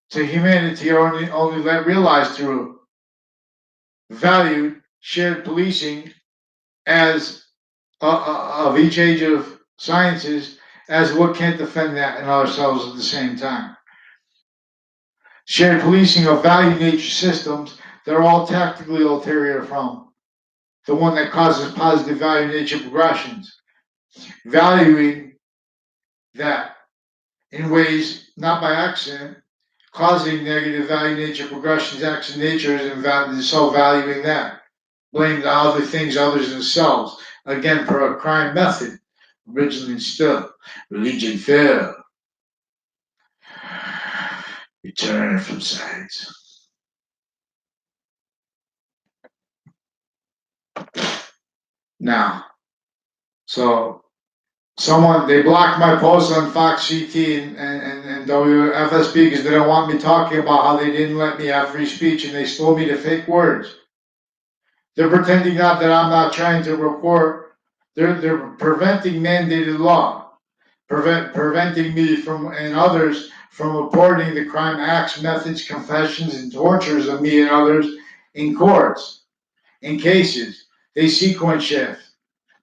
to humanity only let realized through valued shared policing as of each age of sciences as what can't defend that in ourselves at the same time. Shared policing of value nature systems, they're all tactically ulterior from the one that causes positive value nature progressions. Valuing that in ways not by accident, causing negative value nature progressions, action natures, and so valuing that. Blame the other things, others themselves. Again, for a crime method, originally instilled. Religion failed. Return from sides. Now, so someone they blocked my post on Fox CT and WFSB because they don't want me talking about how they didn't let me have free speach and they stole me to fake words. They're pretending not that I'm not trying to report. They're preventing mandated law, preventing me from and others from reporting the crime acts, methods, confessions, and tortures of me and others in courts, in cases. They sequence shift.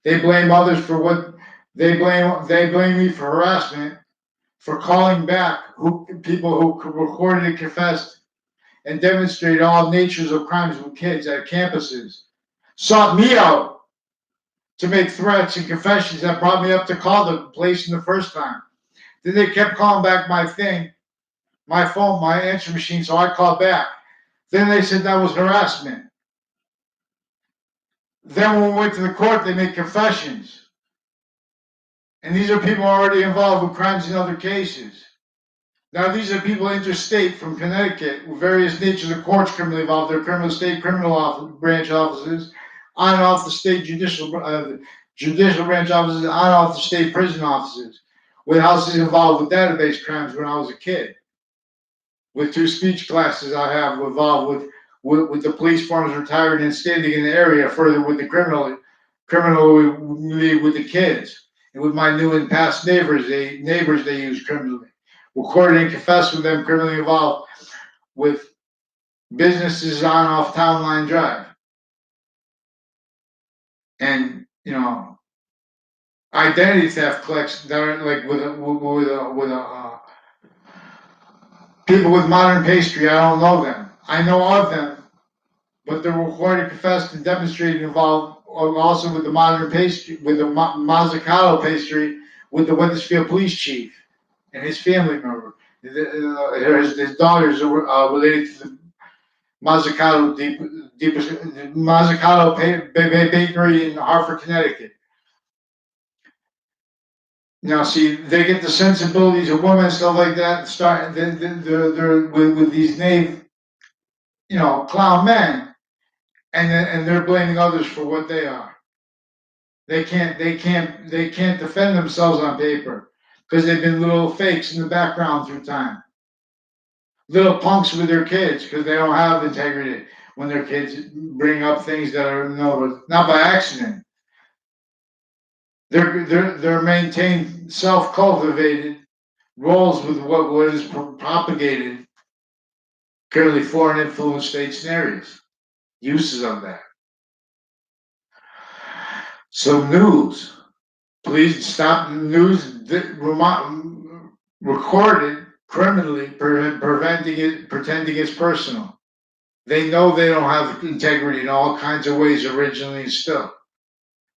They blame others for what they blame me for harassment, for calling back people who recorded and confessed and demonstrated all natures of crimes with kids at campuses. Sought me out to make threats and confessions that brought me up to call the police in the first time. Then they kept calling back my thing, my phone, my answer machine, so I called back. Then they said that was harassment. Then when we went to the court, they made confessions. And these are people already involved with crimes in other cases. Now, these are people interstate from Connecticut with various natures of courts criminally involved. They're criminal state criminal branch officers, on and off the state judicial branch officers, on and off the state prison officers, with houses involved with database crimes when I was a kid. With two speech classes I have involved with the police forms retired and standing in the area, further with the criminally with the kids, and with my new and past neighbors they use criminally. Recorded and confessed with them criminally involved with businesses on off Town Line Drive. And identity theft collects that are like with people with modern pastry. I don't know them. I know of them, but they're recorded, confessed, and demonstrated involved also with the modern pastry, with the Mazzucato pastry, with the Wethersfield police chief and his family member. His daughters are related to the Mazzucato Bakery in Hartford, Connecticut. Now, see, they get the sensibilities of women and stuff like that. They're with these name, clown men, and they're blaming others for what they are. They can't defend themselves on paper because they've been little fakes in the background through time. Little punks with their kids because they don't have integrity when their kids bring up things that are not by accident. They're maintained self-cultivated roles with what is propagated currently foreign influence state scenarios, uses of that. So news, please stop news recorded criminally, preventing it, pretending it's personal. They know they don't have integrity in all kinds of ways originally and still.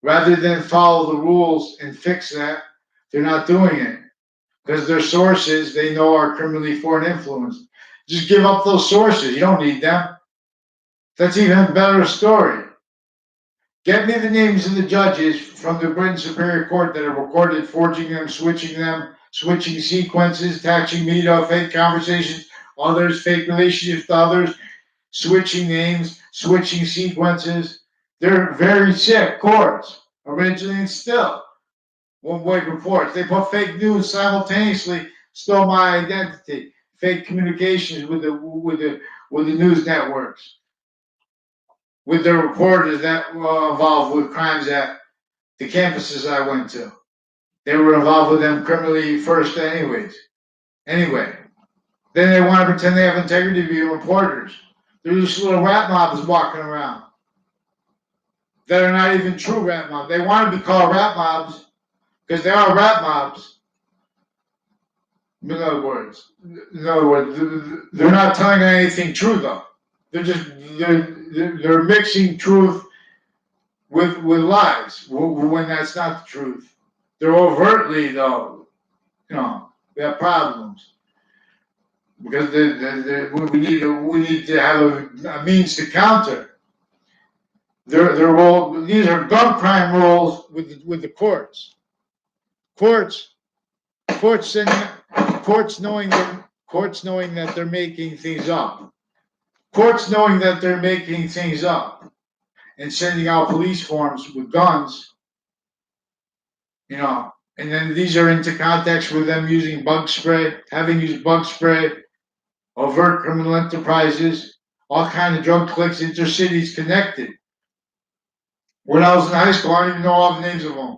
Rather than follow the rules and fix that, they're not doing it because their sources they know are criminally foreign influenced. Just give up those sources. You don't need them. That's even a better story. Get me the names of the judges from the Britain Superior Court that are recorded forging them, switching sequences, attaching me to fake conversations, others, fake relationships to others, switching names, switching sequences. They're very sick courts, originally and still. One-way reports. They put fake news simultaneously, stole my identity, fake communications with the news networks, with the reporters that were involved with crimes at the campuses I went to. They were involved with them criminally first, anyways. Anyway, then they want to pretend they have integrity to be reporters. They're just little rat mobs walking around that are not even true rat mobs. They want to be called rat mobs because they are rat mobs. In other words, they're not telling anything true though. They're just they're mixing truth with lies when that's not the truth. They're overtly though, they have problems because we need to have a means to counter. These are gun crime rules with the courts. Courts courts sending courts knowing that they're making things up. Courts knowing that they're making things up and sending out police forms with guns, and then these are into context with them using bug spray, having used bug spray, overt criminal enterprises, all kind of drug cliques, intercities connected. When I was in high school, I didn't even know all the names of them.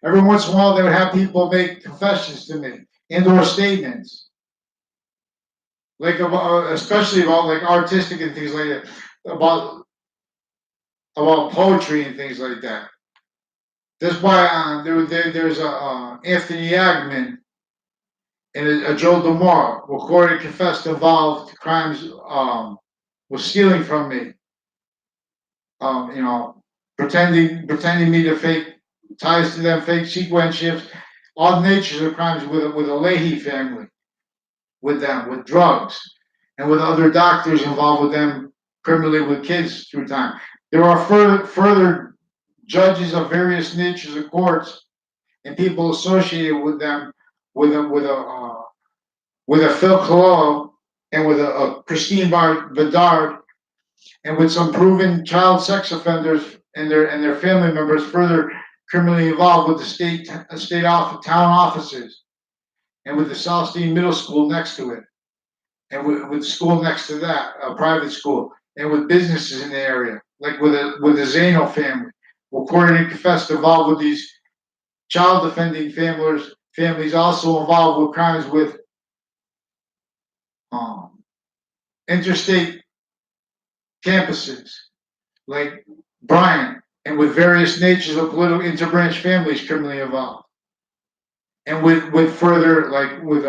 Every once in a while, they would have people make confessions to me and/or statements, like about, especially about like artistic and things like that, about poetry and things like that. That's why there's a Anthony Yagman and a Joe DeMar recorded, confessed, involved crimes with stealing from me. Pretending me to fake ties to them, fake sequentionships, all natures of crimes with a Leahy family, with them, with drugs, and with other doctors involved with them criminally with kids through time. There are further judges of various natures of courts and people associated with them with a Phil Collo and with a Christine Bedard and with some proven child sex offenders and their family members further criminally involved with the town offices and with the Southstein Middle School next to it and with the school next to that, a private school, and with businesses in the area, like with the Zano family, who according to confessed involved with these child defending families also involved with crimes with um, interstate campuses, like Bryant, and with various natures of political interbranch families criminally involved, and with further like with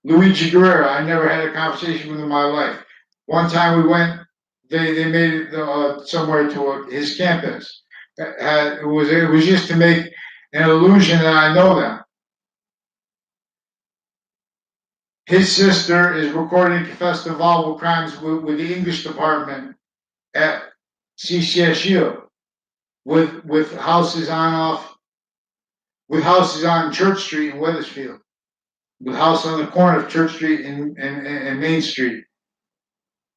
Luigi Guerrera. I never had a conversation with him in my life. One time we went, they made it somewhere to his campus. It was just to make an illusion that I know them. His sister is recorded and confessed involved with crimes with the English department at CCSU, with houses on Church Street in Wethersfield, with house on the corner of Church Street and Main Street,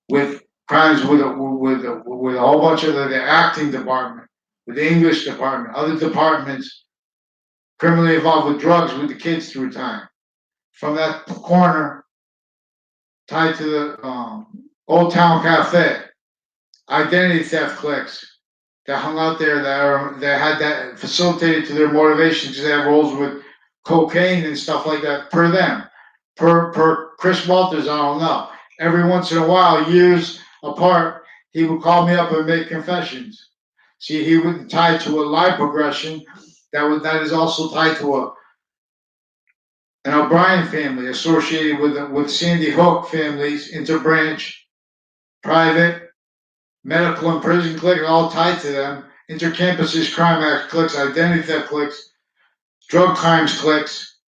with crimes with a whole bunch of the acting department, with the English department, other departments criminally involved with drugs with the kids through time. From that corner, tied to the Old Town Cafe, identity theft cliques that hung out there that had that facilitated to their motivation because they have roles with cocaine and stuff like that per them. Per Chris Walters, I don't know. Every once in a while, years apart, he would call me up and make confessions. See, he would tie to a lie progression that is also tied to an O'Brien family associated with Sandy Hook families, interbranch, private, medical, and prison cliques, all tied to them. Intercampuses, crime act cliques, identity theft cliques, drug crimes cliques,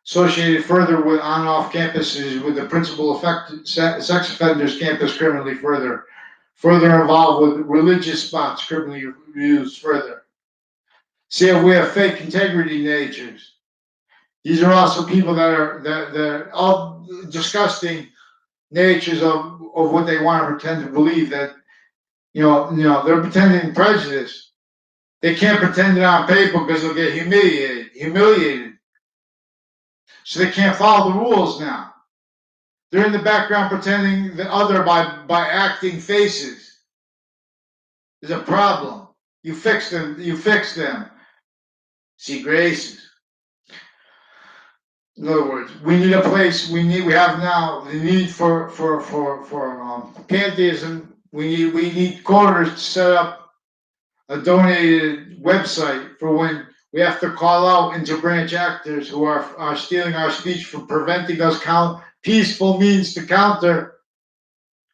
associated further with on and off campuses with the principal affected sex offenders campus criminally further involved with religious spots criminally used further. See, if we have fake integrity natures, these are also people that are all disgusting natures of what they want to pretend to believe that they're pretending prejudice. They can't pretend it on paper because they'll get humiliated. So they can't follow the rules now. They're in the background pretending the other by acting faces. There's a problem. You fix them. You fix them. See, graces. In other words, we need a place. We have now the need for pantheism. We need quarters to set up a donated website for when we have to call out interbranch actors who are stealing our speech from preventing us peaceful means to counter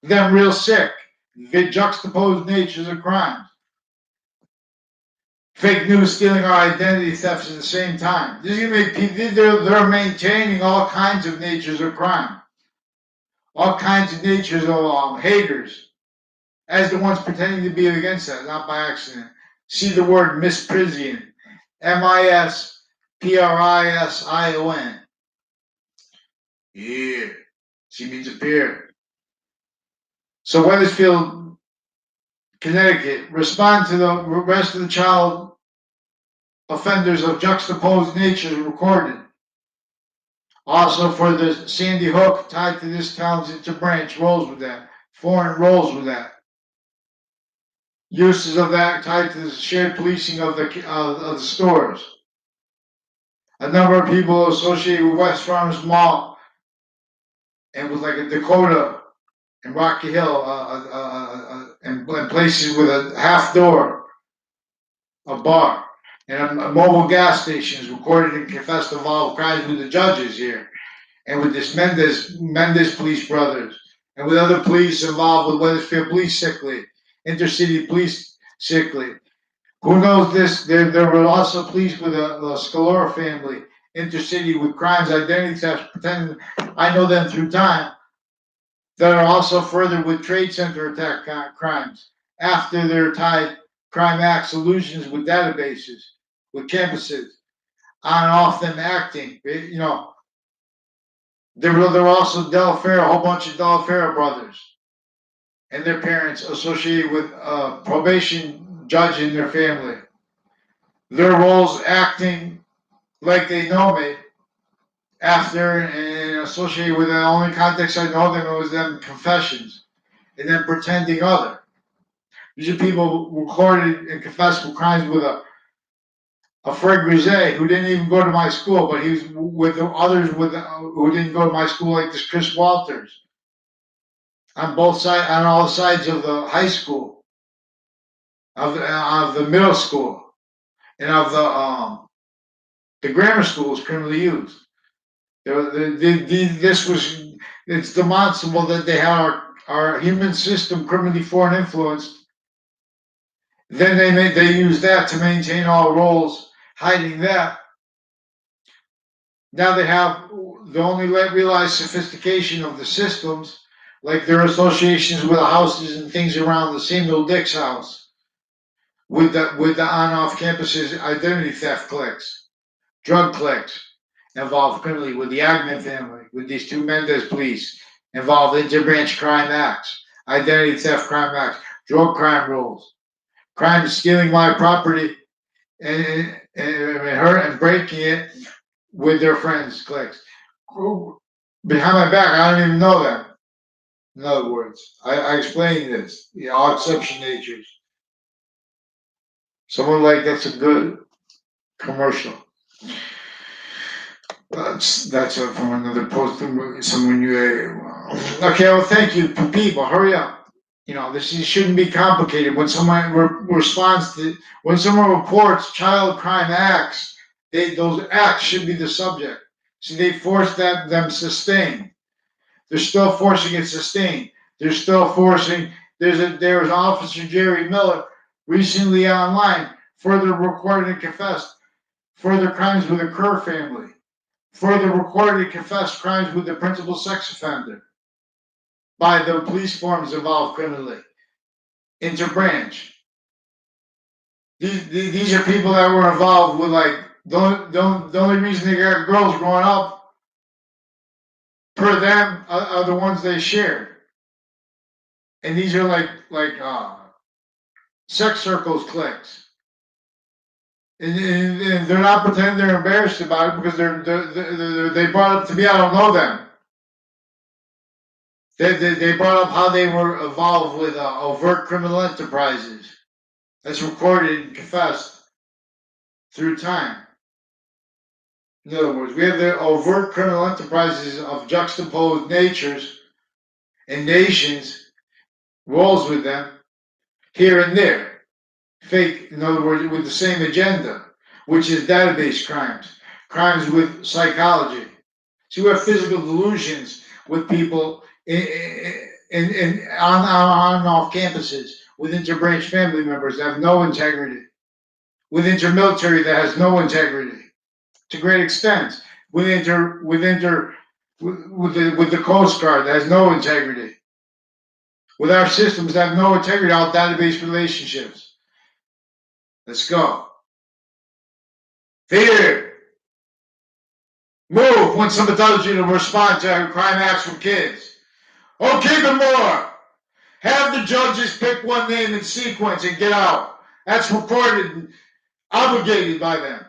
them real sick. The juxtaposed natures of crime. Fake news stealing our identity thefts at the same time. They're maintaining all kinds of natures of crime. All kinds of natures of haters. As the ones pretending to be against that, not by accident. See the word misprision. Misprision. Yeah. She means appear. So Wethersfield, Connecticut, respond to the rest of the child offenders of juxtaposed natures recorded. Also for the Sandy Hook tied to this town's interbranch rolls with that. Foreign rolls with that. Uses of that tied to the shared policing of the stores. A number of people associated with West Farmers Mall and with like a Dakota and Rocky Hill and places with a half door, a bar, and a mobile gas stations recorded and confessed to all crimes with the judges here, and with this Mendez police brothers, and with other police involved with Wethersfield Police Sickly, Intercity Police Sickly. Who knows this? There were also police with the Scalora family, Intercity with crimes, identity theft, pretending I know them through time, that are also further with Trade Center attack crimes after they're tied crime acts, delusions with databases, with campuses, on and off them acting. There were also a whole bunch of Delaferro brothers and their parents associated with a probation judge in their family. Their roles acting like they know me after and associated with the only context I know them was them confessions and then pretending other. These are people recorded and confessed with crimes with a Fred Grisey who didn't even go to my school, but he was with others who didn't go to my school, like this Chris Walters, on all sides of the high school, of the middle school, and of the grammar schools criminally used. It's demonstrable that they have our human system criminally foreign influenced. Then they use that to maintain all roles, hiding that. Now they only realized sophistication of the systems, like their associations with the houses and things around the Samuel Dix house, with the on-off campuses identity theft cliques, drug cliques, involved criminally with the Agnew family, with these two Mendez police, involved interbranch crime acts, identity theft crime acts, drug crime rules, crime stealing my property and breaking it with their friends' cliques. Behind my back, I don't even know them. In other words, I explained this, all exception natures. Someone like that's a good commercial. That's from another post. Someone you. Okay, well, thank you, people. Hurry up. This shouldn't be complicated. When someone when someone reports child crime acts, those acts should be the subject. See, they force them sustained. They're still forcing it sustained. They're still forcing. There's Officer Jerry Miller recently online further recorded and confessed further crimes with the Kerr family, further recorded and confessed crimes with the principal sex offender by the police forms involved criminally. Interbranch. These are people that were involved with the only reason they got girls growing up per them are the ones they shared, and these are sex circles cliques, and they're not pretending they're embarrassed about it because they brought up to me. I don't know them. They brought up how they were involved with overt criminal enterprises. That's recorded and confessed through time. In other words, we have the overt criminal enterprises of juxtaposed natures and nations, roles with them, here and there. Fake, in other words, with the same agenda, which is database crimes, crimes with psychology. So we have physical delusions with people on and off campuses, with interbranch family members that have no integrity, with intermilitary that has no integrity, to great extent, with the Coast Guard that has no integrity, with our systems that have no integrity, our database relationships. Let's go. Fear. Move when someone tells you to respond to crime acts from kids. Oh, keep it more. Have the judges pick one name in sequence and get out. That's recorded and obligated by them.